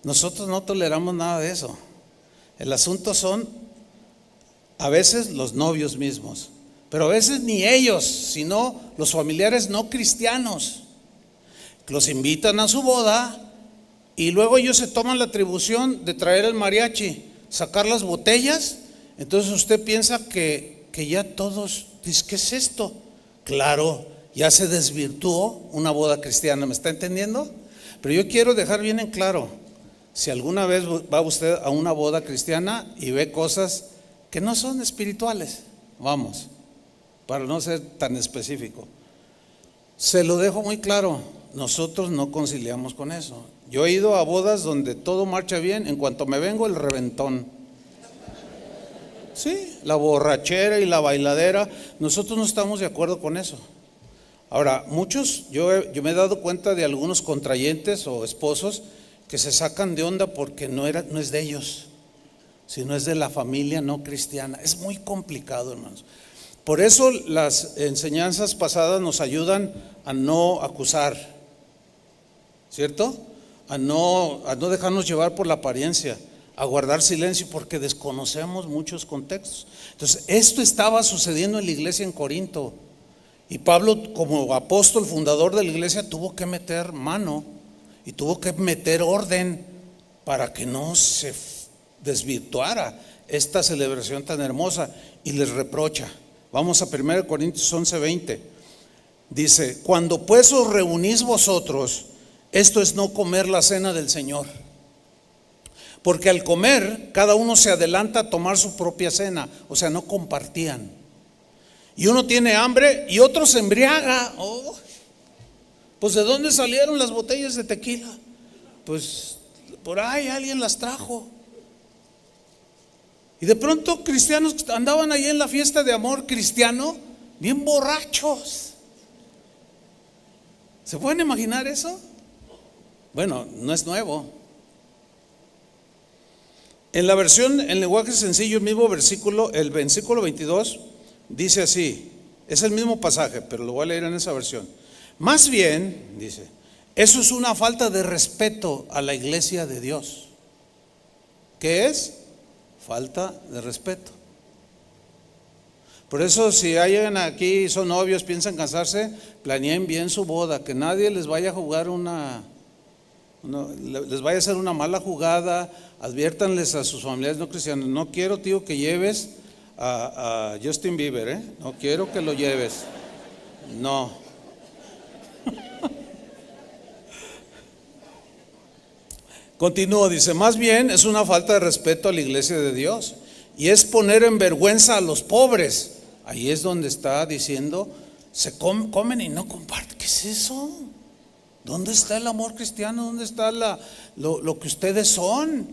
A: Nosotros no toleramos nada de eso. El asunto son a veces los novios mismos, pero a veces ni ellos, sino los familiares no cristianos. Los invitan a su boda y luego ellos se toman la atribución de traer el mariachi, sacar las botellas. Entonces usted piensa que ya todos dicen, ¿qué es esto? Claro, ya se desvirtuó una boda cristiana, ¿me está entendiendo? Pero yo quiero dejar bien en claro, si alguna vez va usted a una boda cristiana y ve cosas que no son espirituales, vamos, para no ser tan específico, se lo dejo muy claro, nosotros no conciliamos con eso. Yo he ido a bodas donde todo marcha bien, en cuanto me vengo el reventón. Sí, la borrachera y la bailadera, nosotros no estamos de acuerdo con eso. Ahora, yo me he dado cuenta de algunos contrayentes o esposos que se sacan de onda porque no es de ellos, sino es de la familia no cristiana. Es muy complicado, hermanos. Por eso las enseñanzas pasadas nos ayudan a no acusar, ¿cierto? A no dejarnos llevar por la apariencia, a guardar silencio porque desconocemos muchos contextos. Entonces, esto estaba sucediendo en la iglesia en Corinto y Pablo, como apóstol fundador de la iglesia, tuvo que meter mano y tuvo que meter orden para que no se desvirtuara esta celebración tan hermosa, y les reprocha. Vamos a 1 Corintios 11:20. Dice: cuando pues os reunís vosotros, esto es no comer la cena del Señor. Porque al comer, cada uno se adelanta a tomar su propia cena, o sea, no compartían. Y uno tiene hambre y otro se embriaga. Pues ¿de dónde salieron las botellas de tequila? Pues por ahí alguien las trajo. Y de pronto cristianos andaban ahí en la fiesta de amor cristiano, bien borrachos. ¿Se pueden imaginar eso? Bueno, no es nuevo. En la versión en lenguaje sencillo, el mismo versículo, el versículo 22, dice así, es el mismo pasaje, pero lo voy a leer en esa versión. Más bien, dice, eso es una falta de respeto a la iglesia de Dios. ¿Qué es? Falta de respeto. Por eso, si alguien aquí son novios, piensan casarse, planeen bien su boda, que nadie les vaya a jugar les vaya a hacer una mala jugada. Adviértanles a sus familiares no cristianos: no quiero, tío, que lleves a Justin Bieber, no quiero que lo lleves, no. Continúo, dice, más bien es una falta de respeto a la iglesia de Dios y es poner en vergüenza a los pobres. Ahí es donde está diciendo, se comen y no comparten. ¿Qué es eso? ¿Dónde está el amor cristiano? ¿Dónde está lo que ustedes son?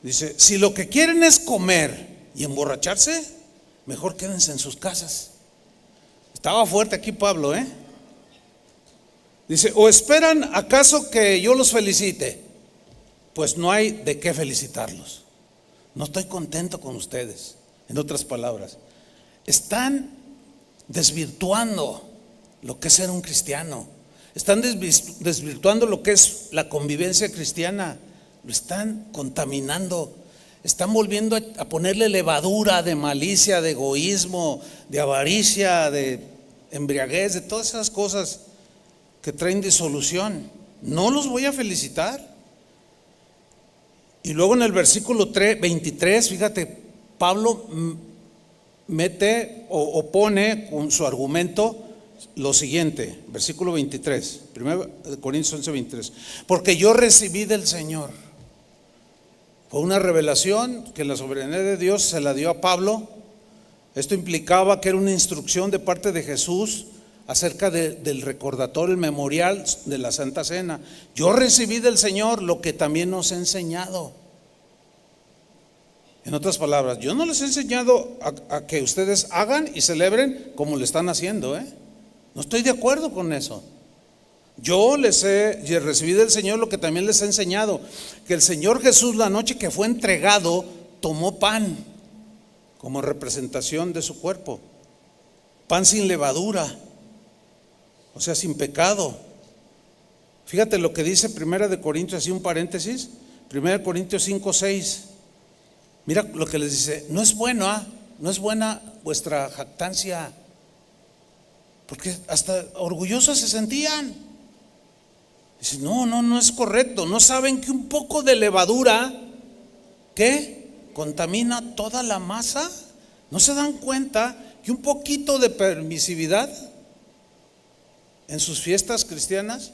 A: Dice, si lo que quieren es comer y emborracharse, mejor quédense en sus casas. Estaba fuerte aquí Pablo, Dice, ¿o esperan acaso que yo los felicite? Pues no hay de qué felicitarlos. No estoy contento con ustedes. En otras palabras, están desvirtuando lo que es ser un cristiano. Están desvirtuando lo que es la convivencia cristiana. Lo están contaminando. Están volviendo a ponerle levadura de malicia, de egoísmo, de avaricia, de embriaguez, de todas esas cosas que traen disolución. No los voy a felicitar. Y luego en el versículo 23, fíjate, Pablo mete o pone con su argumento lo siguiente, versículo 23, 1 Corintios 11, 23. Porque yo recibí del Señor. Fue una revelación que la soberanía de Dios se la dio a Pablo. Esto implicaba que era una instrucción de parte de Jesús acerca del recordatorio, el memorial de la Santa Cena. Yo recibí del Señor lo que también nos he enseñado. En otras palabras, yo no les he enseñado a que ustedes hagan y celebren como lo están haciendo, No estoy de acuerdo con eso. Yo recibí del Señor lo que también les he enseñado, que el Señor Jesús, la noche que fue entregado, tomó pan como representación de su cuerpo, pan sin levadura, o sea, sin pecado. Fíjate lo que dice 1 Corintios, así un paréntesis, 1 Corintios 5, 6. Mira lo que les dice: no es buena vuestra jactancia, porque hasta orgullosos se sentían. Dice, no es correcto. ¿No saben que un poco de levadura, ¿qué? Contamina toda la masa? ¿No se dan cuenta que un poquito de permisividad en sus fiestas cristianas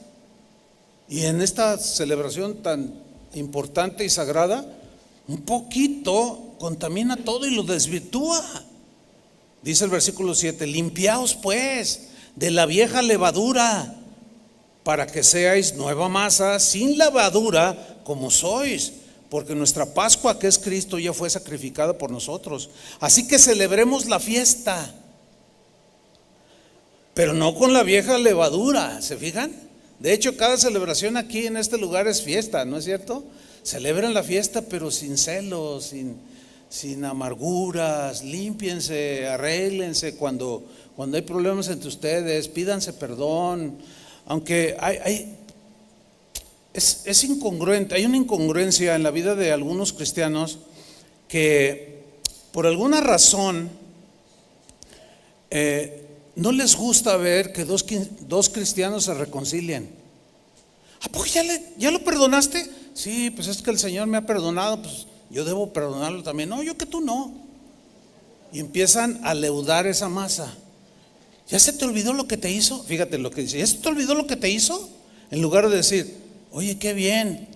A: y en esta celebración tan importante y sagrada, un poquito contamina todo y lo desvirtúa? Dice el versículo 7: limpiaos pues de la vieja levadura, para que seáis nueva masa, sin levadura, como sois, porque nuestra Pascua, que es Cristo, ya fue sacrificada por nosotros. Así que celebremos la fiesta, pero no con la vieja levadura. ¿Se fijan? De hecho, cada celebración aquí en este lugar es fiesta, ¿no es cierto? Celebren la fiesta, pero sin celos, sin amarguras. Límpiense, arréglense cuando hay problemas entre ustedes, pídanse perdón. Aunque es incongruente, hay una incongruencia en la vida de algunos cristianos que por alguna razón no les gusta ver que dos cristianos se reconcilien. ¿A poco ya lo perdonaste? Sí, pues es que el Señor me ha perdonado, pues yo debo perdonarlo también. No, yo que tú no. Y empiezan a leudar esa masa. ¿Ya se te olvidó lo que te hizo? Fíjate lo que dice: ¿ya se te olvidó lo que te hizo? En lugar de decir, oye, qué bien,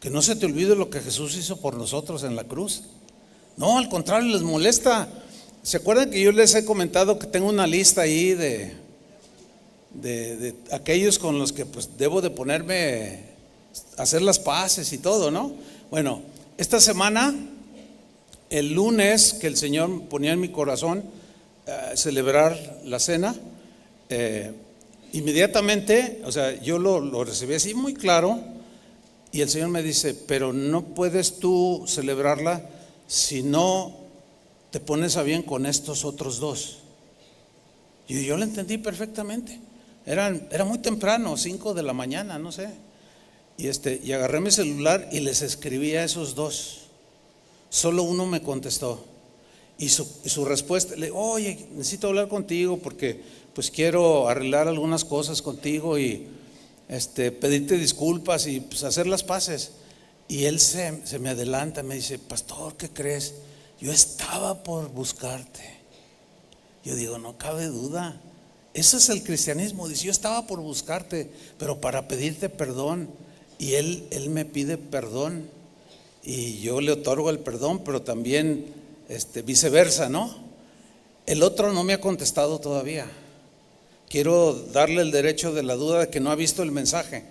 A: que no se te olvide lo que Jesús hizo por nosotros en la cruz. No, al contrario, les molesta. ¿Se acuerdan que yo les he comentado que tengo una lista ahí de aquellos con los que pues debo de ponerme a hacer las paces y todo, ¿no? Bueno, esta semana, el lunes, que el Señor ponía en mi corazón celebrar la cena, inmediatamente, o sea, yo lo recibí así muy claro, y el Señor me dice: pero no puedes tú celebrarla si no te pones a bien con estos otros dos. Y yo lo entendí perfectamente. Era muy temprano, 5 de la mañana, no sé. Y agarré mi celular y les escribí a esos dos. Solo uno me contestó. Y su respuesta, le digo: oye, necesito hablar contigo porque pues quiero arreglar algunas cosas contigo y pedirte disculpas y pues hacer las paces. Y él se me adelanta, me dice: pastor, ¿qué crees? Yo estaba por buscarte. Yo digo: no cabe duda, eso es el cristianismo. Dice: yo estaba por buscarte, pero para pedirte perdón. Y él me pide perdón y yo le otorgo el perdón, pero también viceversa, ¿no? El otro no me ha contestado todavía. Quiero darle el derecho de la duda de que no ha visto el mensaje,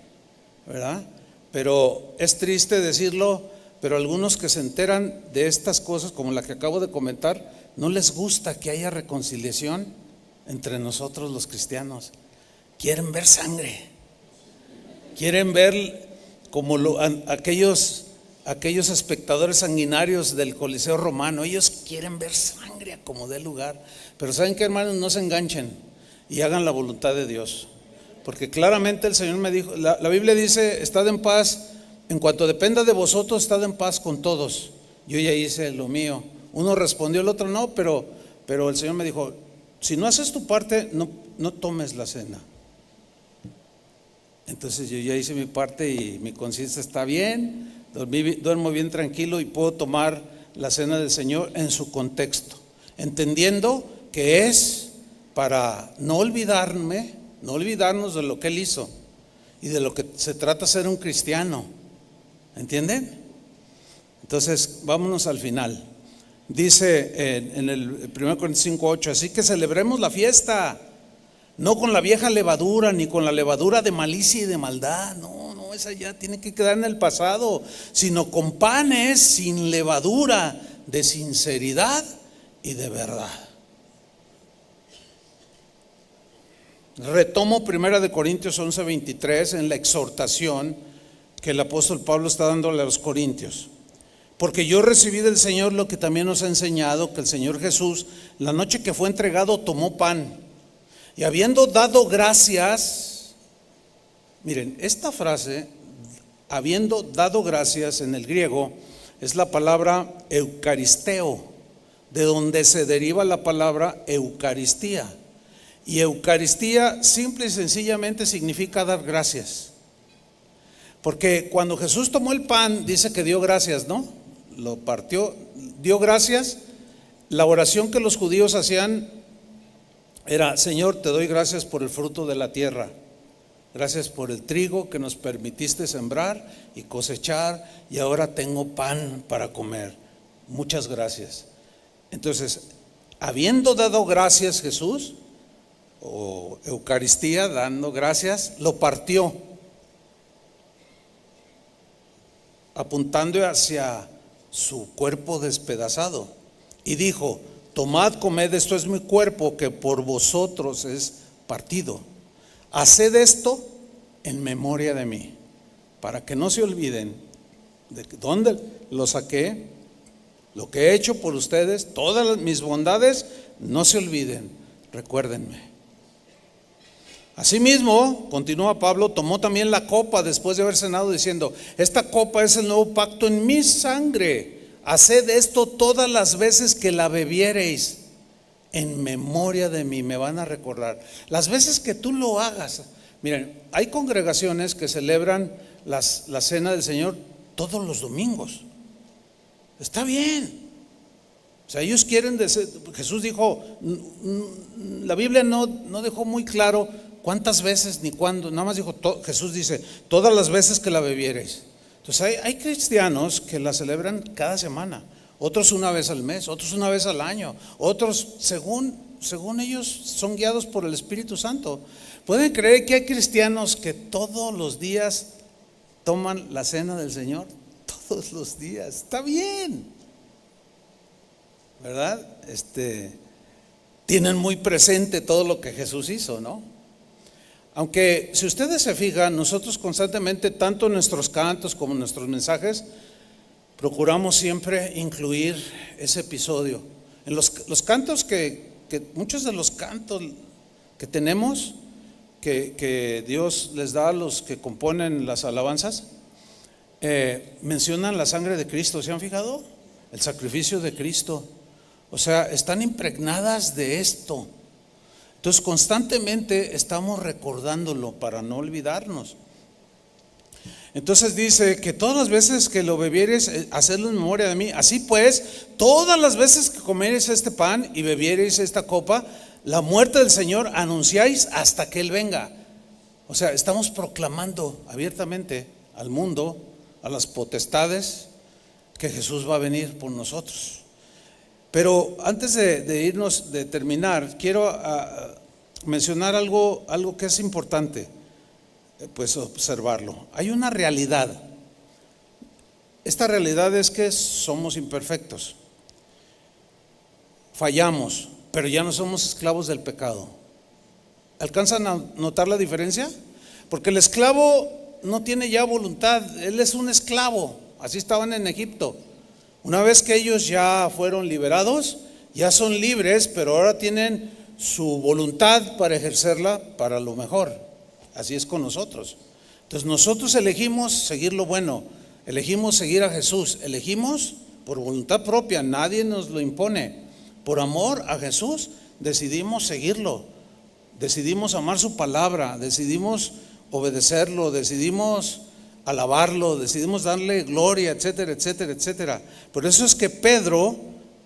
A: ¿verdad? Pero es triste decirlo, pero algunos que se enteran de estas cosas, como la que acabo de comentar, no les gusta que haya reconciliación entre nosotros los cristianos. Quieren ver sangre, quieren ver como aquellos espectadores sanguinarios del Coliseo Romano. Ellos quieren ver sangre a como dé lugar. Pero ¿saben qué, hermanos? No se enganchen y hagan la voluntad de Dios, porque claramente el Señor me dijo, la Biblia dice: estad en paz, en cuanto dependa de vosotros, estad en paz con todos. Yo ya hice lo mío. Uno respondió, el otro no, pero el Señor me dijo: si no haces tu parte, no tomes la cena. Entonces yo ya hice mi parte y mi conciencia está bien, duermo bien tranquilo y puedo tomar la cena del Señor en su contexto, entendiendo que es para no olvidarnos de lo que Él hizo y de lo que se trata ser un cristiano. ¿Entienden? Entonces, vámonos al final. Dice en el 1 Corintios 5:8, así que celebremos la fiesta, no con la vieja levadura, ni con la levadura de malicia y de maldad. No, esa ya tiene que quedar en el pasado, sino con panes sin levadura, de sinceridad y de verdad. Retomo 1 Corintios 11:23 en la exhortación que el apóstol Pablo está dándole a los corintios. Porque yo recibí del Señor lo que también nos ha enseñado, que el Señor Jesús, la noche que fue entregado, tomó pan y habiendo dado gracias, miren, esta frase, habiendo dado gracias, en el griego es la palabra eucaristeo, de donde se deriva la palabra Eucaristía. Y Eucaristía simple y sencillamente significa dar gracias. Porque cuando Jesús tomó el pan, dice que dio gracias, ¿no? Lo partió, dio gracias. La oración que los judíos hacían era: Señor, te doy gracias por el fruto de la tierra. Gracias por el trigo que nos permitiste sembrar y cosechar, y ahora tengo pan para comer. Muchas gracias. Entonces, habiendo dado gracias Jesús, o Eucaristía, dando gracias, lo partió, apuntando hacia su cuerpo despedazado, y dijo: tomad, comed, esto es mi cuerpo que por vosotros es partido. Haced esto en memoria de mí, para que no se olviden de dónde lo saqué, lo que he hecho por ustedes, todas mis bondades, no se olviden, recuérdenme. Asimismo, continúa Pablo, tomó también la copa después de haber cenado, diciendo: esta copa es el nuevo pacto en mi sangre. Haced esto todas las veces que la bebiereis en memoria de mí. Me van a recordar las veces que tú lo hagas. Miren, hay congregaciones que celebran la cena del Señor todos los domingos. Está bien. O sea, ellos quieren Jesús dijo, la Biblia no dejó muy claro cuántas veces ni cuándo, nada más dijo, Jesús dice, todas las veces que la bebiereis. Entonces hay cristianos que la celebran cada semana, otros una vez al mes, otros una vez al año, otros según ellos son guiados por el Espíritu Santo. ¿Pueden creer que hay cristianos que todos los días toman la cena del Señor? Todos los días. Está bien, ¿verdad? Tienen muy presente todo lo que Jesús hizo, ¿no? Aunque si ustedes se fijan, nosotros constantemente, tanto en nuestros cantos como en nuestros mensajes, procuramos siempre incluir ese episodio. En los cantos que muchos de los cantos que tenemos, que Dios les da a los que componen las alabanzas, mencionan la sangre de Cristo. ¿Se han fijado? El sacrificio de Cristo. O sea, están impregnadas de esto. Entonces constantemente estamos recordándolo para no olvidarnos. Entonces dice que todas las veces que lo bebieres, hacedlo en memoria de mí. Así pues, todas las veces que comiereis este pan y bebiereis esta copa, la muerte del Señor anunciáis hasta que Él venga. O sea, estamos proclamando abiertamente al mundo, a las potestades, que Jesús va a venir por nosotros. Pero antes de irnos, de terminar, quiero mencionar algo que es importante, pues observarlo. Hay una realidad. Esta realidad es que somos imperfectos, fallamos, pero ya no somos esclavos del pecado. ¿Alcanzan a notar la diferencia? Porque el esclavo no tiene ya voluntad, él es un esclavo. Así estaban en Egipto. Una vez que ellos ya fueron liberados, ya son libres, pero ahora tienen su voluntad para ejercerla para lo mejor. Así es con nosotros. Entonces nosotros elegimos seguir lo bueno, elegimos seguir a Jesús, elegimos por voluntad propia, nadie nos lo impone. Por amor a Jesús decidimos seguirlo, decidimos amar su palabra, decidimos obedecerlo, decidimos alabarlo, decidimos darle gloria, etcétera, etcétera, etcétera. Por eso es que Pedro,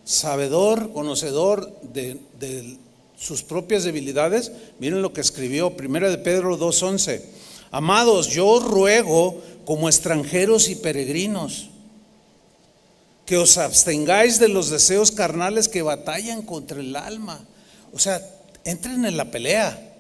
A: sabedor, conocedor de sus propias debilidades. Miren lo que escribió 1 de Pedro 2:11. Amados, yo os ruego como extranjeros y peregrinos que os abstengáis de los deseos carnales que batallan contra el alma. O sea, entren en la pelea,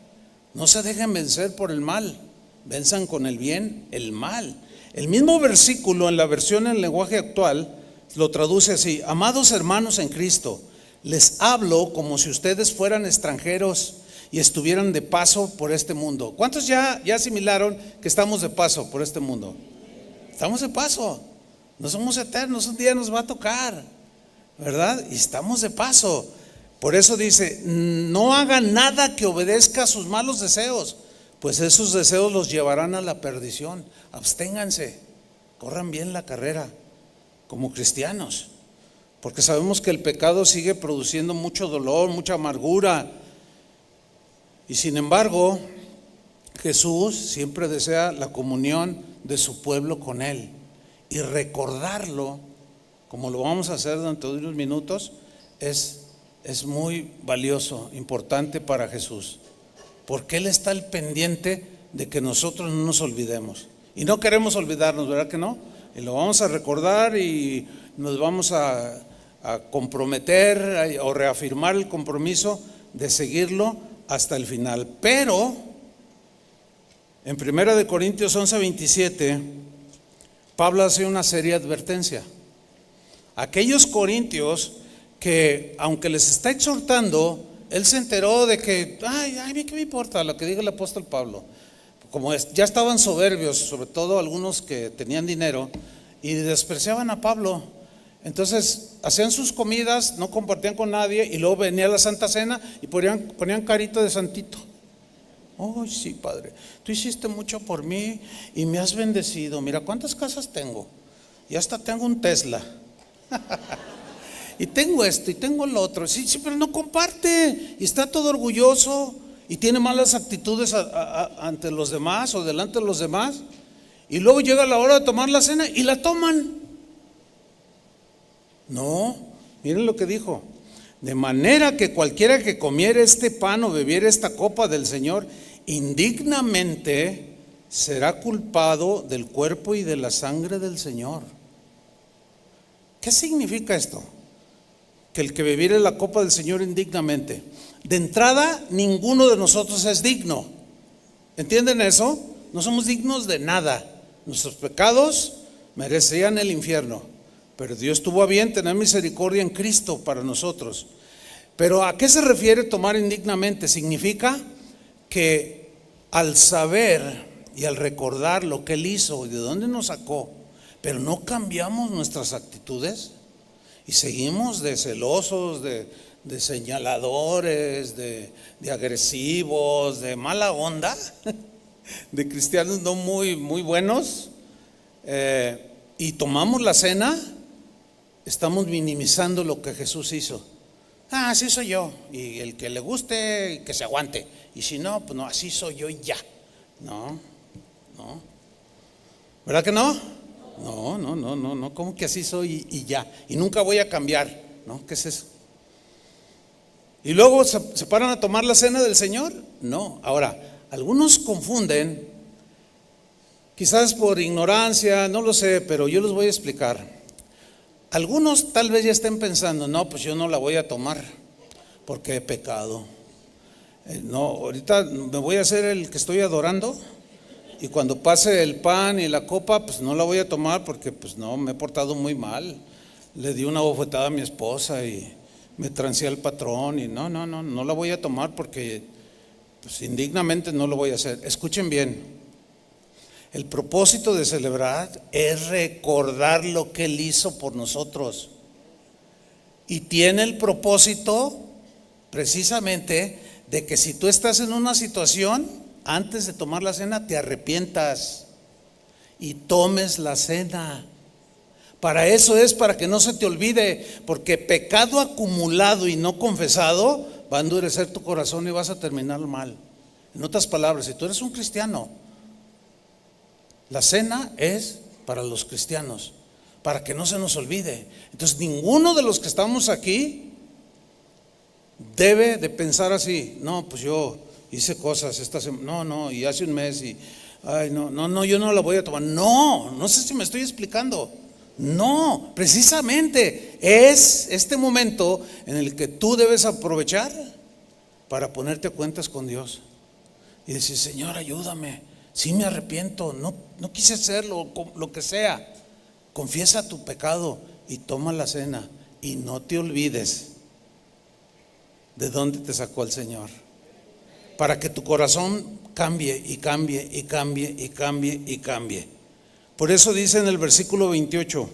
A: no se dejen vencer por el mal, venzan con el bien el mal. El mismo versículo en la versión en lenguaje actual lo traduce así: amados hermanos en Cristo, les hablo como si ustedes fueran extranjeros y estuvieran de paso por este mundo. ¿Cuántos ya asimilaron que estamos de paso por este mundo? Estamos de paso, no somos eternos, un día nos va a tocar, ¿verdad? Y estamos de paso. Por eso dice, no hagan nada que obedezca a sus malos deseos, pues esos deseos los llevarán a la perdición. Absténganse, corran bien la carrera como cristianos, porque sabemos que el pecado sigue produciendo mucho dolor, mucha amargura. Y sin embargo, Jesús siempre desea la comunión de su pueblo con Él. Y recordarlo, como lo vamos a hacer dentro de unos minutos, es muy valioso, importante para Jesús, porque Él está al pendiente de que nosotros no nos olvidemos. Y no queremos olvidarnos, ¿verdad que no? Y lo vamos a recordar y nos vamos a comprometer o reafirmar el compromiso de seguirlo hasta el final. Pero en 1 de Corintios 11:27, Pablo hace una seria advertencia. Aquellos corintios que, aunque les está exhortando, él se enteró de que, ¿qué me importa lo que diga el apóstol Pablo? Como ya estaban soberbios, sobre todo algunos que tenían dinero, y despreciaban a Pablo. Entonces hacían sus comidas, no compartían con nadie, y luego venía la Santa Cena y ponían carita de santito. Oh, sí, Padre, tú hiciste mucho por mí y me has bendecido. Mira cuántas casas tengo, y hasta tengo un Tesla. Y tengo esto y tengo lo otro. Sí, pero no comparte, y está todo orgulloso y tiene malas actitudes ante los demás o delante de los demás. Y luego llega la hora de tomar la cena y la toman. No, miren lo que dijo: de manera que cualquiera que comiera este pan o bebiera esta copa del Señor indignamente será culpado del cuerpo y de la sangre del Señor. ¿Qué significa esto? Que el que bebiere la copa del Señor indignamente. De entrada, ninguno de nosotros es digno. ¿Entienden eso? No somos dignos de nada. Nuestros pecados merecerían el infierno, pero Dios tuvo a bien tener misericordia en Cristo para nosotros. Pero ¿a qué se refiere tomar indignamente? Significa que al saber y al recordar lo que Él hizo y de dónde nos sacó, pero no cambiamos nuestras actitudes y seguimos de celosos, de señaladores, de agresivos, de mala onda, de cristianos no muy buenos, y tomamos la cena, estamos minimizando lo que Jesús hizo. Así soy yo, y el que le guste, que se aguante, y si no, pues no, así soy yo y ya. No, ¿verdad que no? No, ¿cómo que así soy y ya? Y nunca voy a cambiar, ¿no? ¿Qué es eso? Y luego se paran a tomar la cena del Señor. No, ahora, algunos confunden, quizás por ignorancia, no lo sé, pero yo les voy a explicar. Algunos tal vez ya estén pensando, no, pues yo no la voy a tomar porque he pecado. No, ahorita me voy a hacer el que estoy adorando, y cuando pase el pan y la copa, pues no la voy a tomar porque pues no, me he portado muy mal. Le di una bofetada a mi esposa y me trancé al patrón, y no la voy a tomar porque pues indignamente no lo voy a hacer. Escuchen bien. El propósito de celebrar es recordar lo que Él hizo por nosotros. Y tiene el propósito precisamente de que si tú estás en una situación, antes de tomar la cena te arrepientas y tomes la cena. Para eso es, para que no se te olvide, porque pecado acumulado y no confesado va a endurecer tu corazón y vas a terminar mal. En otras palabras, si tú eres un cristiano, la cena es para los cristianos, para que no se nos olvide. Entonces ninguno de los que estamos aquí debe de pensar así. No, pues yo hice cosas esta semana, no, y hace un mes, y ay, no, yo no la voy a tomar. No sé si me estoy explicando. No, precisamente es este momento en el que tú debes aprovechar para ponerte a cuentas con Dios y decir: Señor, ayúdame, sí me arrepiento, no quise hacerlo, lo que sea. Confiesa tu pecado y toma la cena, y no te olvides de dónde te sacó el Señor, para que tu corazón cambie y cambie y cambie y cambie y cambie. Por eso dice en el versículo 28: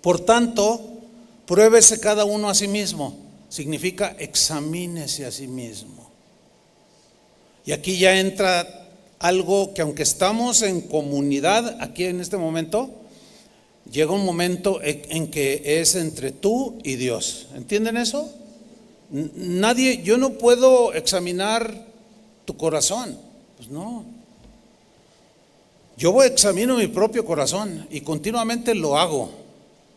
A: por tanto, pruébese cada uno a sí mismo. Significa examínese a sí mismo. Y aquí ya entra algo que, aunque estamos en comunidad aquí en este momento, llega un momento en que es entre tú y Dios. ¿Entienden eso? Nadie, yo no puedo examinar tu corazón. Pues no. Yo examino mi propio corazón y continuamente lo hago.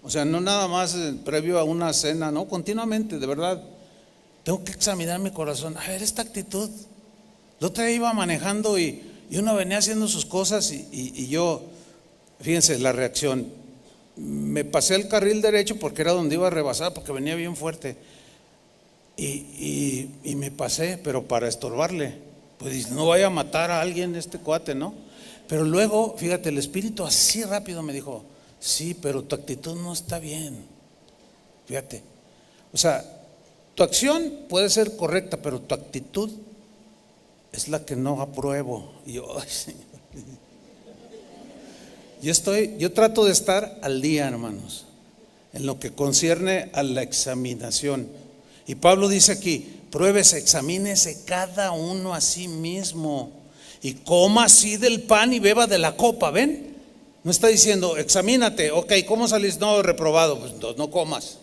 A: O sea, no nada más previo a una cena, no, continuamente, de verdad. Tengo que examinar mi corazón. A ver, esta actitud. El otro día iba manejando y uno venía haciendo sus cosas y yo, fíjense la reacción. Me pasé el carril derecho porque era donde iba a rebasar, porque venía bien fuerte. Y me pasé, pero para estorbarle. Pues no vaya a matar a alguien este cuate, ¿no? Pero luego, fíjate, el Espíritu así rápido me dijo: sí, pero tu actitud no está bien. Fíjate. O sea, tu acción puede ser correcta, pero tu actitud es la que no apruebo. Y yo, ay, Señor. Yo trato de estar al día, hermanos, en lo que concierne a la examinación. Y Pablo dice aquí: pruébese, examínese cada uno a sí mismo, y coma así del pan y beba de la copa. ¿Ven? No está diciendo: examínate, ok, ¿cómo salís? No, reprobado, pues no comas.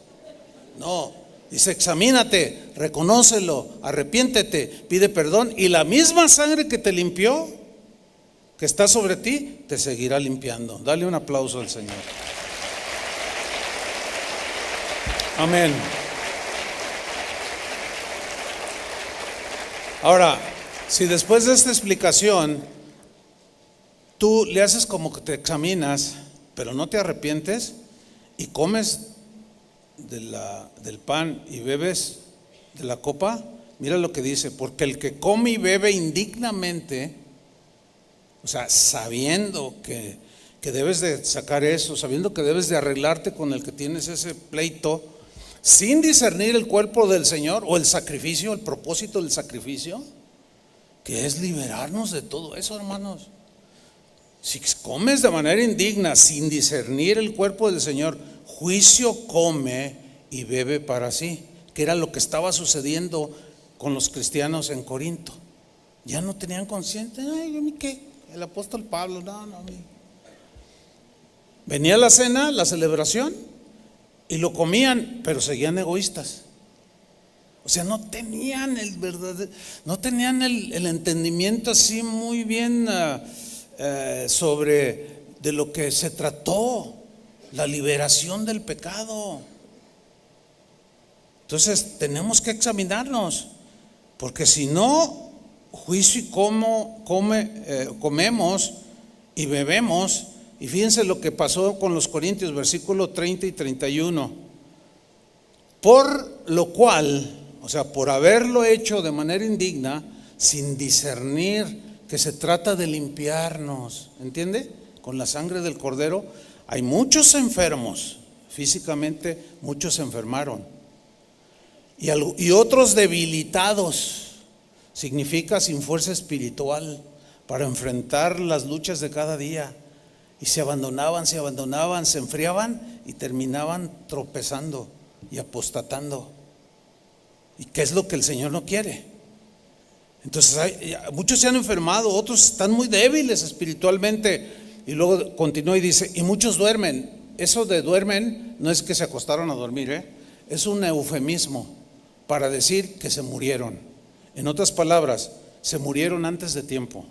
A: No, dice: examínate, reconócelo, arrepiéntete, pide perdón, y la misma sangre que te limpió, que está sobre ti, te seguirá limpiando. Dale un aplauso al Señor. Amén. Ahora, si después de esta explicación tú le haces como que te examinas, pero no te arrepientes, y comes del pan y bebes de la copa, mira lo que dice: porque el que come y bebe indignamente, o sea, sabiendo que debes de sacar eso, sabiendo que debes de arreglarte con el que tienes ese pleito, sin discernir el cuerpo del Señor o el sacrificio, el propósito del sacrificio, que es liberarnos de todo eso, hermanos. Si comes de manera indigna, sin discernir el cuerpo del Señor, juicio come y bebe para sí, que era lo que estaba sucediendo con los cristianos en Corinto. Ya no tenían conciencia. Ay, ¿a mí qué? El apóstol Pablo, no. Venía la cena, la celebración, y lo comían, pero seguían egoístas. O sea, no tenían el entendimiento así muy bien sobre de lo que se trató, la liberación del pecado. Entonces tenemos que examinarnos, porque si no, juicio y comemos y bebemos. Y fíjense lo que pasó con los Corintios, versículos 30 y 31. Por lo cual, o sea, por haberlo hecho de manera indigna, sin discernir que se trata de limpiarnos, ¿entiende? Con la sangre del Cordero. Hay muchos enfermos, físicamente muchos se enfermaron, y otros debilitados. Significa sin fuerza espiritual para enfrentar las luchas de cada día. Y se abandonaban, se enfriaban y terminaban tropezando y apostatando. ¿Y qué es lo que el Señor no quiere? Entonces muchos se han enfermado, otros están muy débiles espiritualmente. Y luego continúa y dice: y muchos duermen. Eso de duermen no es que se acostaron a dormir, es un eufemismo para decir que se murieron. En otras palabras, se murieron antes de tiempo.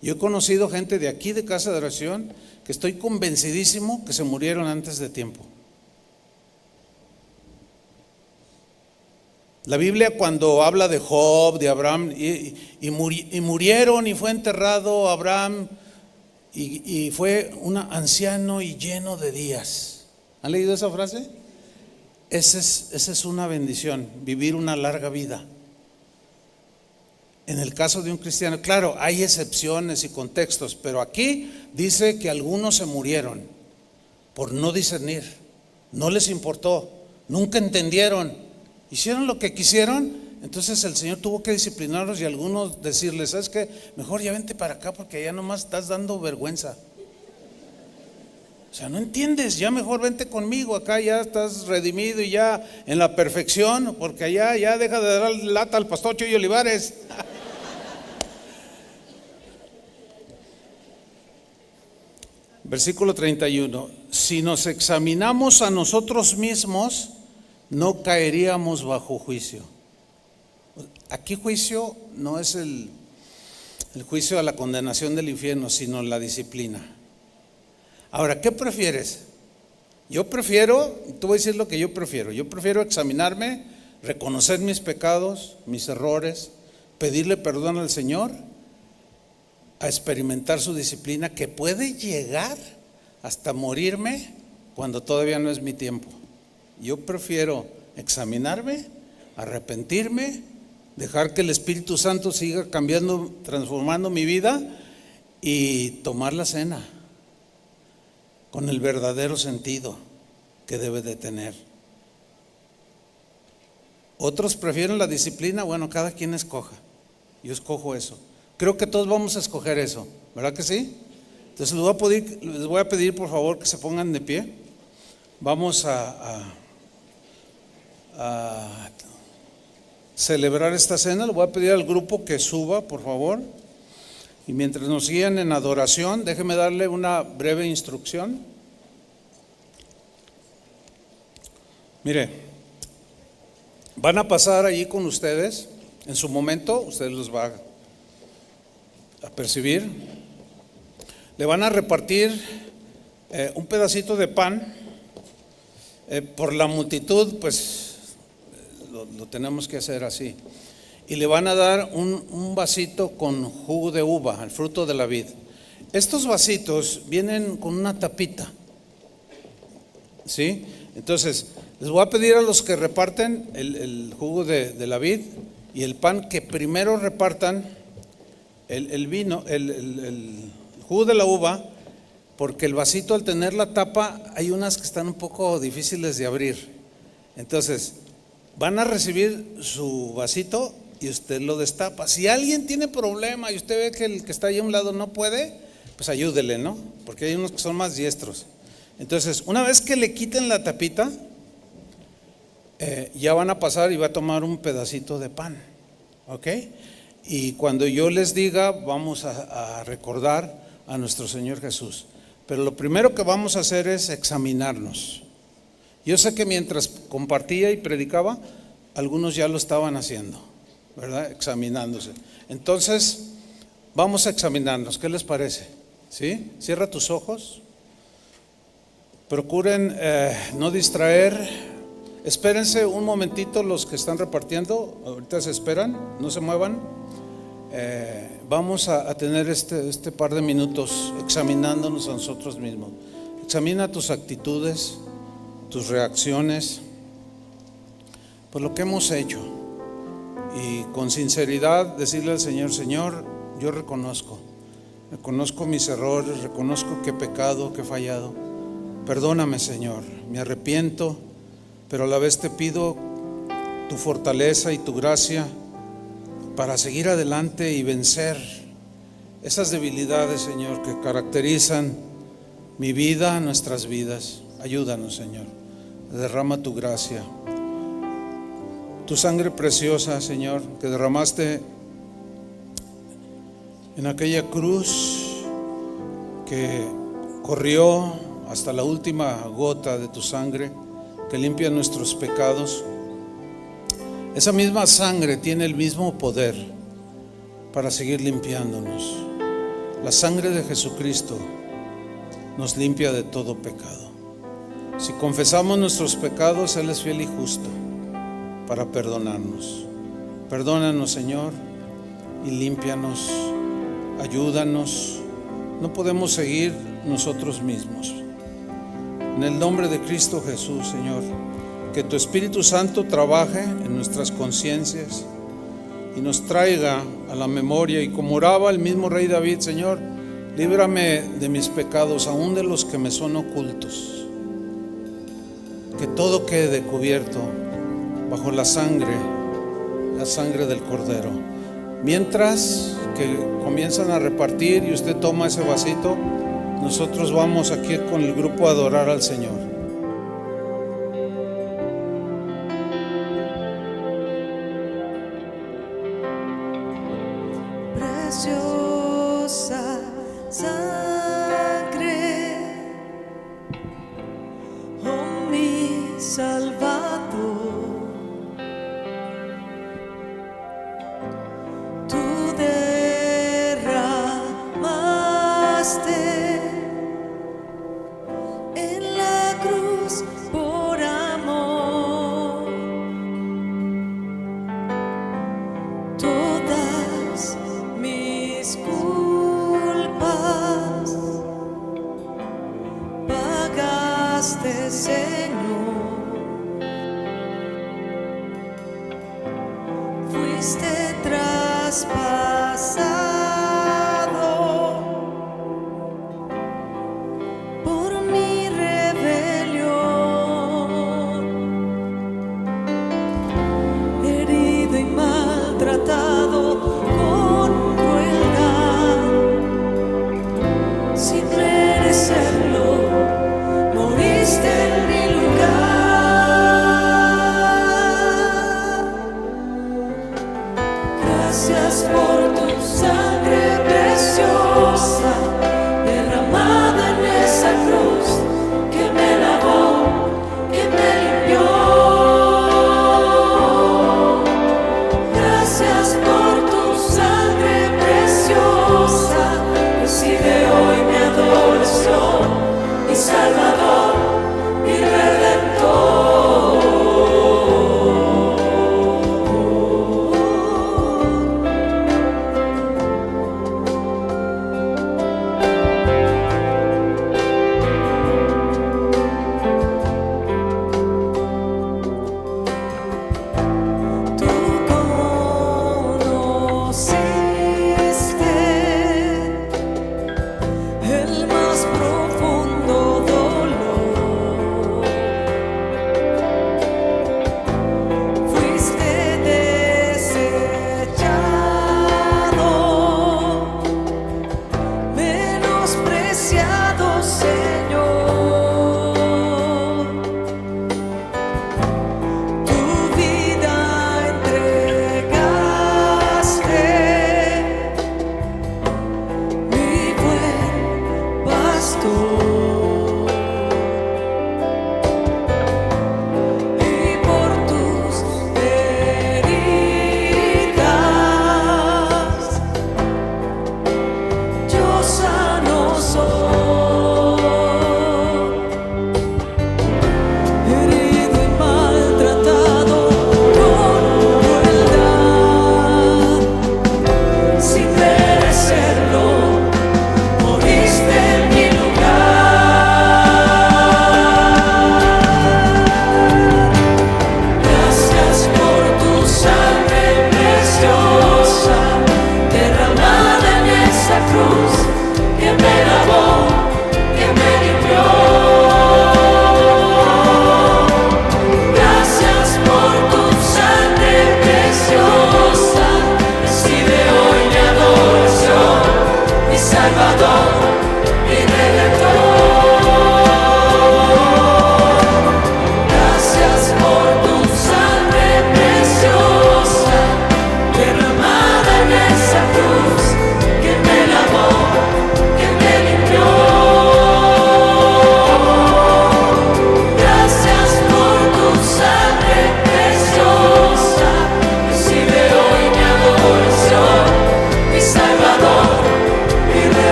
A: Yo he conocido gente de aquí, de Casa de Oración, que estoy convencidísimo que se murieron antes de tiempo. La Biblia cuando habla de Job, de Abraham, y murieron y fue enterrado Abraham y fue un anciano y lleno de días. ¿Han leído esa frase? Esa es una bendición, vivir una larga vida. En el caso de un cristiano, claro, hay excepciones y contextos, pero aquí dice que algunos se murieron por no discernir, no les importó, nunca entendieron, hicieron lo que quisieron. Entonces el Señor tuvo que disciplinarlos y algunos decirles: ¿sabes qué? Mejor ya vente para acá porque allá nomás estás dando vergüenza. O sea, no entiendes, ya mejor vente conmigo, acá ya estás redimido y ya en la perfección, porque allá ya deja de dar lata al pastor Chuy Olivares. Versículo 31. Si nos examinamos a nosotros mismos, no caeríamos bajo juicio. Aquí juicio no es el juicio a la condenación del infierno, sino la disciplina. Ahora, ¿qué prefieres? Yo prefiero, te voy a decir lo que yo prefiero. Yo prefiero examinarme, reconocer mis pecados, mis errores, pedirle perdón al Señor, a experimentar su disciplina que puede llegar hasta morirme cuando todavía no es mi tiempo. Yo prefiero examinarme, arrepentirme, dejar que el Espíritu Santo siga cambiando, transformando mi vida y tomar la cena con el verdadero sentido que debe de tener. Otros prefieren la disciplina, bueno, cada quien escoja. Yo escojo eso. Creo que todos vamos a escoger eso, ¿verdad que sí? Entonces les voy a pedir por favor que se pongan de pie. Vamos a celebrar esta cena. Le voy a pedir al grupo que suba, por favor. Y mientras nos guían en adoración, déjeme darle una breve instrucción. Mire, van a pasar allí con ustedes. En su momento, ustedes los van a percibir. Le van a repartir un pedacito de pan. Por la multitud, pues lo tenemos que hacer así. Y le van a dar un vasito con jugo de uva, el fruto de la vid. Estos vasitos vienen con una tapita, ¿sí? Entonces, les voy a pedir a los que reparten el jugo de la vid y el pan que primero repartan el vino, el jugo de la uva, porque el vasito, al tener la tapa, hay unas que están un poco difíciles de abrir. Entonces, van a recibir su vasito y usted lo destapa. Si alguien tiene problema y usted ve que el que está ahí a un lado no puede, pues ayúdele, ¿no? Porque hay unos que son más diestros. Entonces, una vez que le quiten la tapita, ya van a pasar y va a tomar un pedacito de pan, ¿ok? Y cuando yo les diga, vamos a recordar a nuestro Señor Jesús. Pero lo primero que vamos a hacer es examinarnos. Yo sé que mientras compartía y predicaba, algunos ya lo estaban haciendo, ¿verdad? Examinándose. Entonces, vamos a examinarnos. ¿Qué les parece? ¿Sí? Cierra tus ojos. Procuren no distraer. Espérense un momentito los que están repartiendo. Ahorita se esperan, no se muevan. Vamos a tener este par de minutos examinándonos a nosotros mismos. Examina tus actitudes, tus reacciones, por lo que hemos hecho, y con sinceridad decirle al Señor: Señor, yo reconozco mis errores, reconozco que he pecado, que he fallado. Perdóname, Señor, me arrepiento, pero a la vez te pido tu fortaleza y tu gracia para seguir adelante y vencer esas debilidades, Señor, que caracterizan mi vida, nuestras vidas. Ayúdanos, Señor. Derrama tu gracia, tu sangre preciosa, Señor, que derramaste en aquella cruz, que corrió hasta la última gota de tu sangre, que limpia nuestros pecados. Esa misma sangre tiene el mismo poder para seguir limpiándonos. La sangre de Jesucristo nos limpia de todo pecado. Si confesamos nuestros pecados, Él es fiel y justo para perdonarnos. Perdónanos, Señor, y límpianos, ayúdanos. No podemos seguir nosotros mismos. En el nombre de Cristo Jesús, Señor, que tu Espíritu Santo trabaje en nuestras conciencias y nos traiga a la memoria, y como oraba el mismo rey David: Señor, líbrame de mis pecados, aún de los que me son ocultos. Que todo quede cubierto bajo la sangre del Cordero. Mientras que comienzan a repartir y usted toma ese vasito, nosotros vamos aquí con el grupo a adorar al Señor.
B: Preciosa sangre, oh mi Salvador, tú derramaste en la cruz por amor todas mis culpas, pagaste, Señor. Fuiste traspasado por mi rebelión, herido y maltratado con crueldad, sin merecerlo, moriste en mi lugar.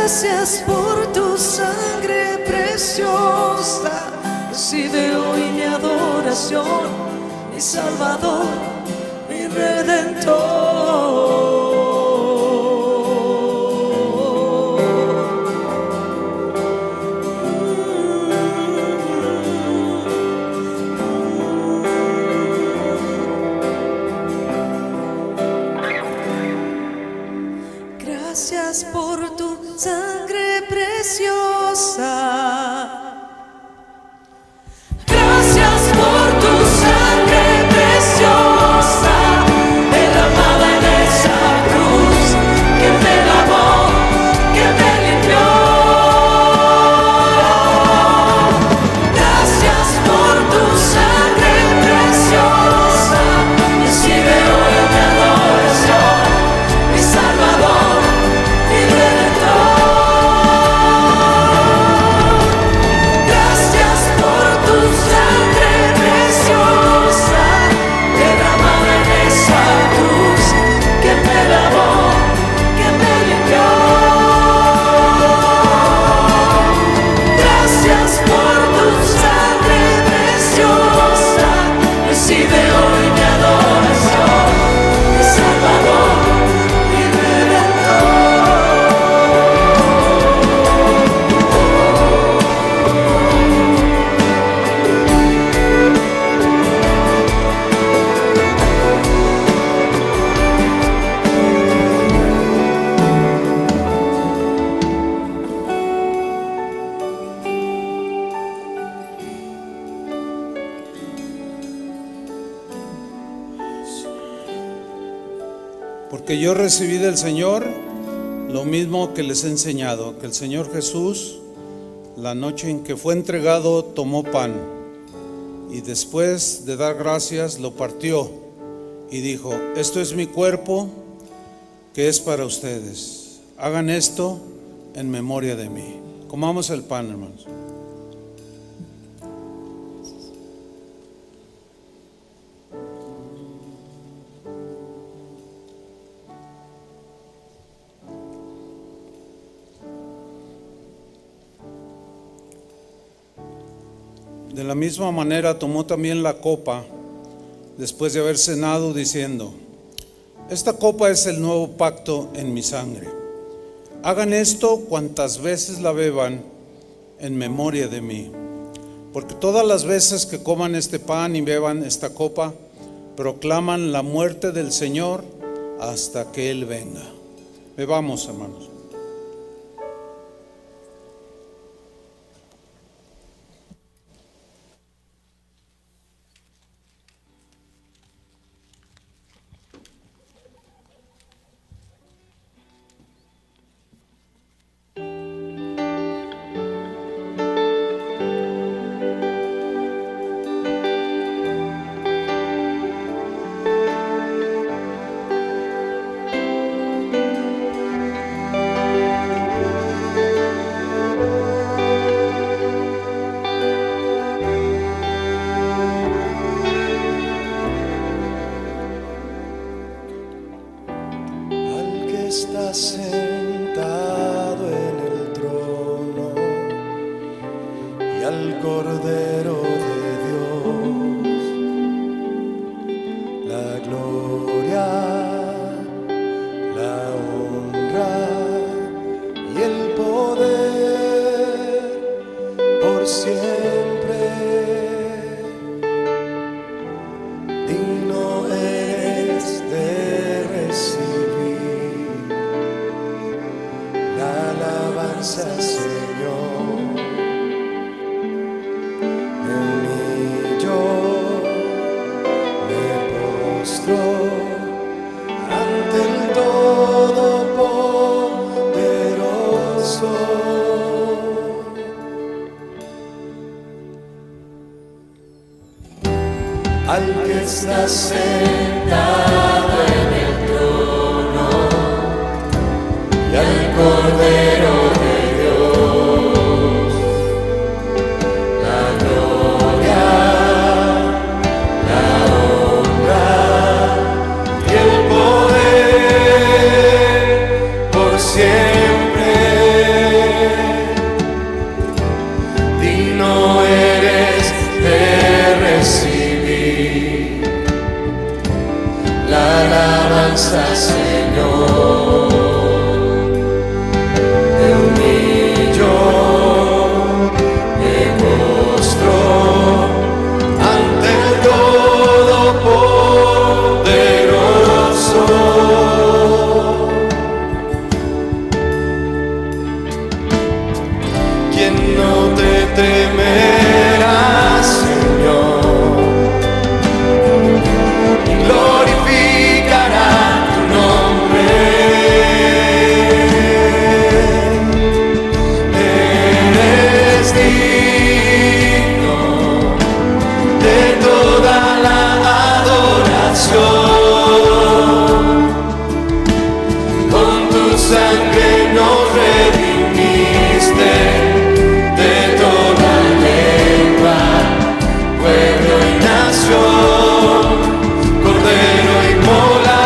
B: Gracias por tu sangre preciosa. Recibe hoy mi adoración, mi Salvador, mi Redentor. Gracias por tu sangre preciosa. Gracias por tu sangre preciosa, derramada en esa cruz, que me lavó, que me limpió. Gracias por tu sangre preciosa. Recibe hoy mi adoración, mi Salvador, mi Redentor. Gracias por tu sangre preciosa, derramada en esa cruz, que me lavó, que me limpió. Gracias por tu sangre preciosa. Recibe hoy mi adoración, mi Salvador, mi Redentor.
A: Porque yo recibí del Señor lo mismo que les he enseñado, que el Señor Jesús, la noche en que fue entregado, tomó pan y después de dar gracias lo partió y dijo: esto es mi cuerpo que es para ustedes, hagan esto en memoria de mí. Comamos el pan, hermanos. De la misma manera tomó también la copa después de haber cenado, diciendo: esta copa es el nuevo pacto en mi sangre. Hagan esto cuantas veces la beban en memoria de mí. Porque todas las veces que coman este pan y beban esta copa, proclaman la muerte del Señor hasta que Él venga. Bebamos, hermanos.
C: Está sentado en el trono y al Cordero de Dios la gloria, la honra y el poder por siempre. Digno eres de recibir la alabanza, Señor. Me uní yo, me postro ante el Todopoderoso. Al que está sentado en el trono y al Cordero de Dios, la gloria, la honra y el poder por siempre. alabanza, Señor. Me humillo, me postro ante el Todopoderoso. ¿Quién no te temerá, Señor? Y glorificará tu nombre. Eres digno de toda la adoración. Con tu sangre nos redimiste de toda lengua, pueblo y nación. Cordero inmolado,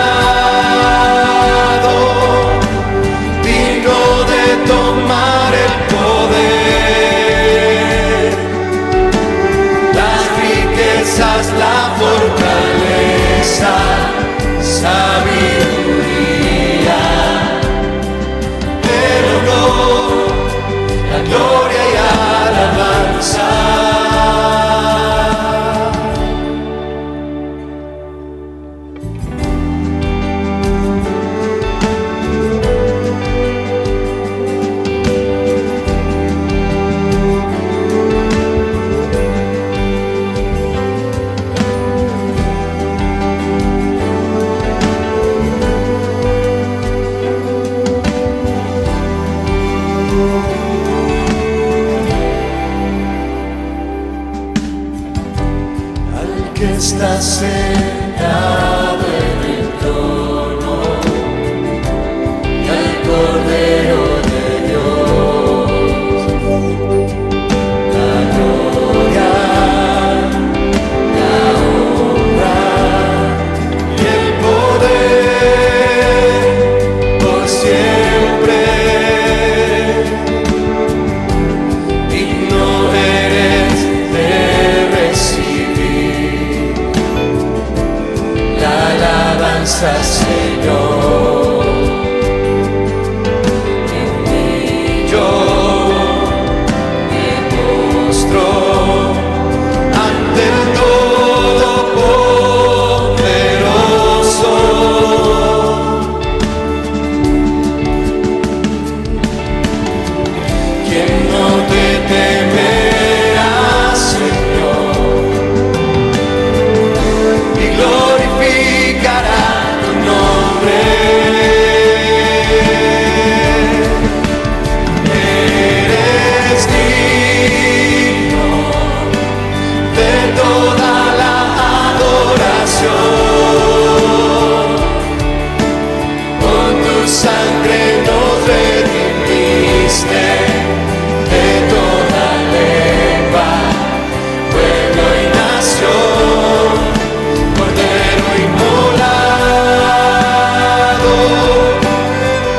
C: digno de tomar el poder, las riquezas, la fortaleza, sabiduría, el honor, la gloria y alabanza. Al que está sentado en el trono y al Cordero de Dios, la gloria, la honra y el poder por siempre. Digno eres de recibir la alabanza, Señor. Me humillo, me postro ante el Todopoderoso. ¿Quién no te temerá, Señor? Y glorificará tu nombre. Eres digno de toda la adoración. Con tu sangre nos redimiste de toda lengua, pueblo y nación. Cordero inmolado,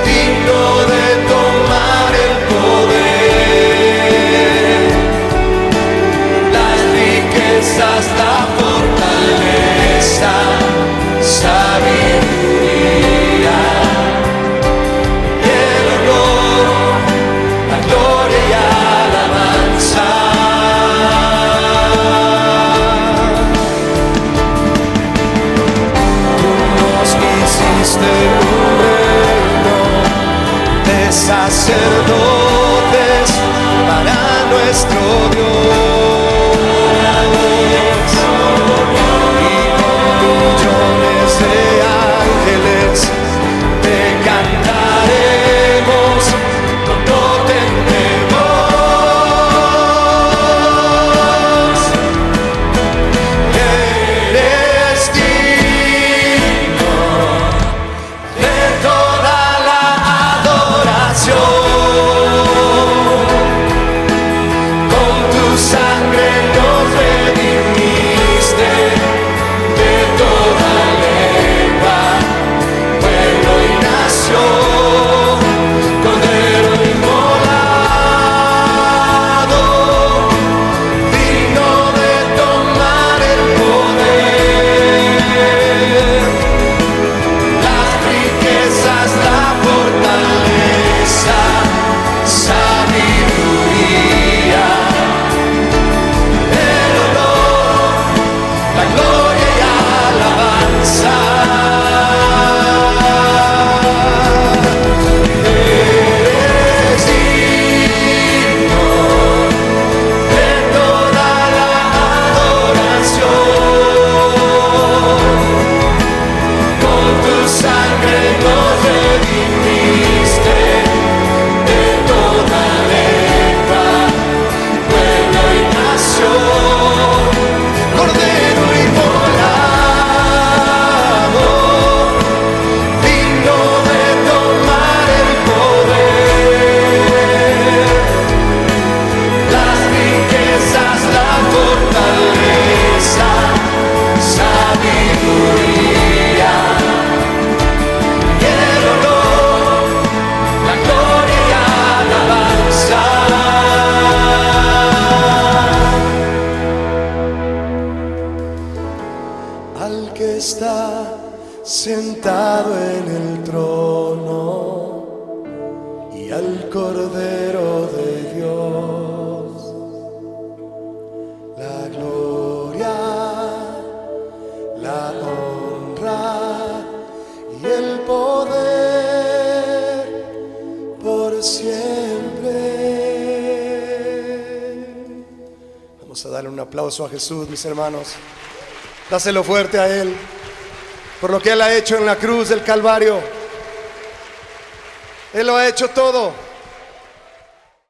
C: digno de tomar el poder, las riquezas, la fortaleza, sabiduría, el honor, la gloria y alabanza. Tú nos hiciste un reino de sacerdotes para nuestro Dios, y con millones de ángeles te cantaremos con potente voz. Eres digno de toda la adoración. Cordero de Dios, la gloria, la honra y el poder por siempre. Vamos a darle un aplauso a Jesús, mis hermanos. Dáselo fuerte a Él por lo que Él ha hecho en la cruz del Calvario. Él lo ha hecho todo.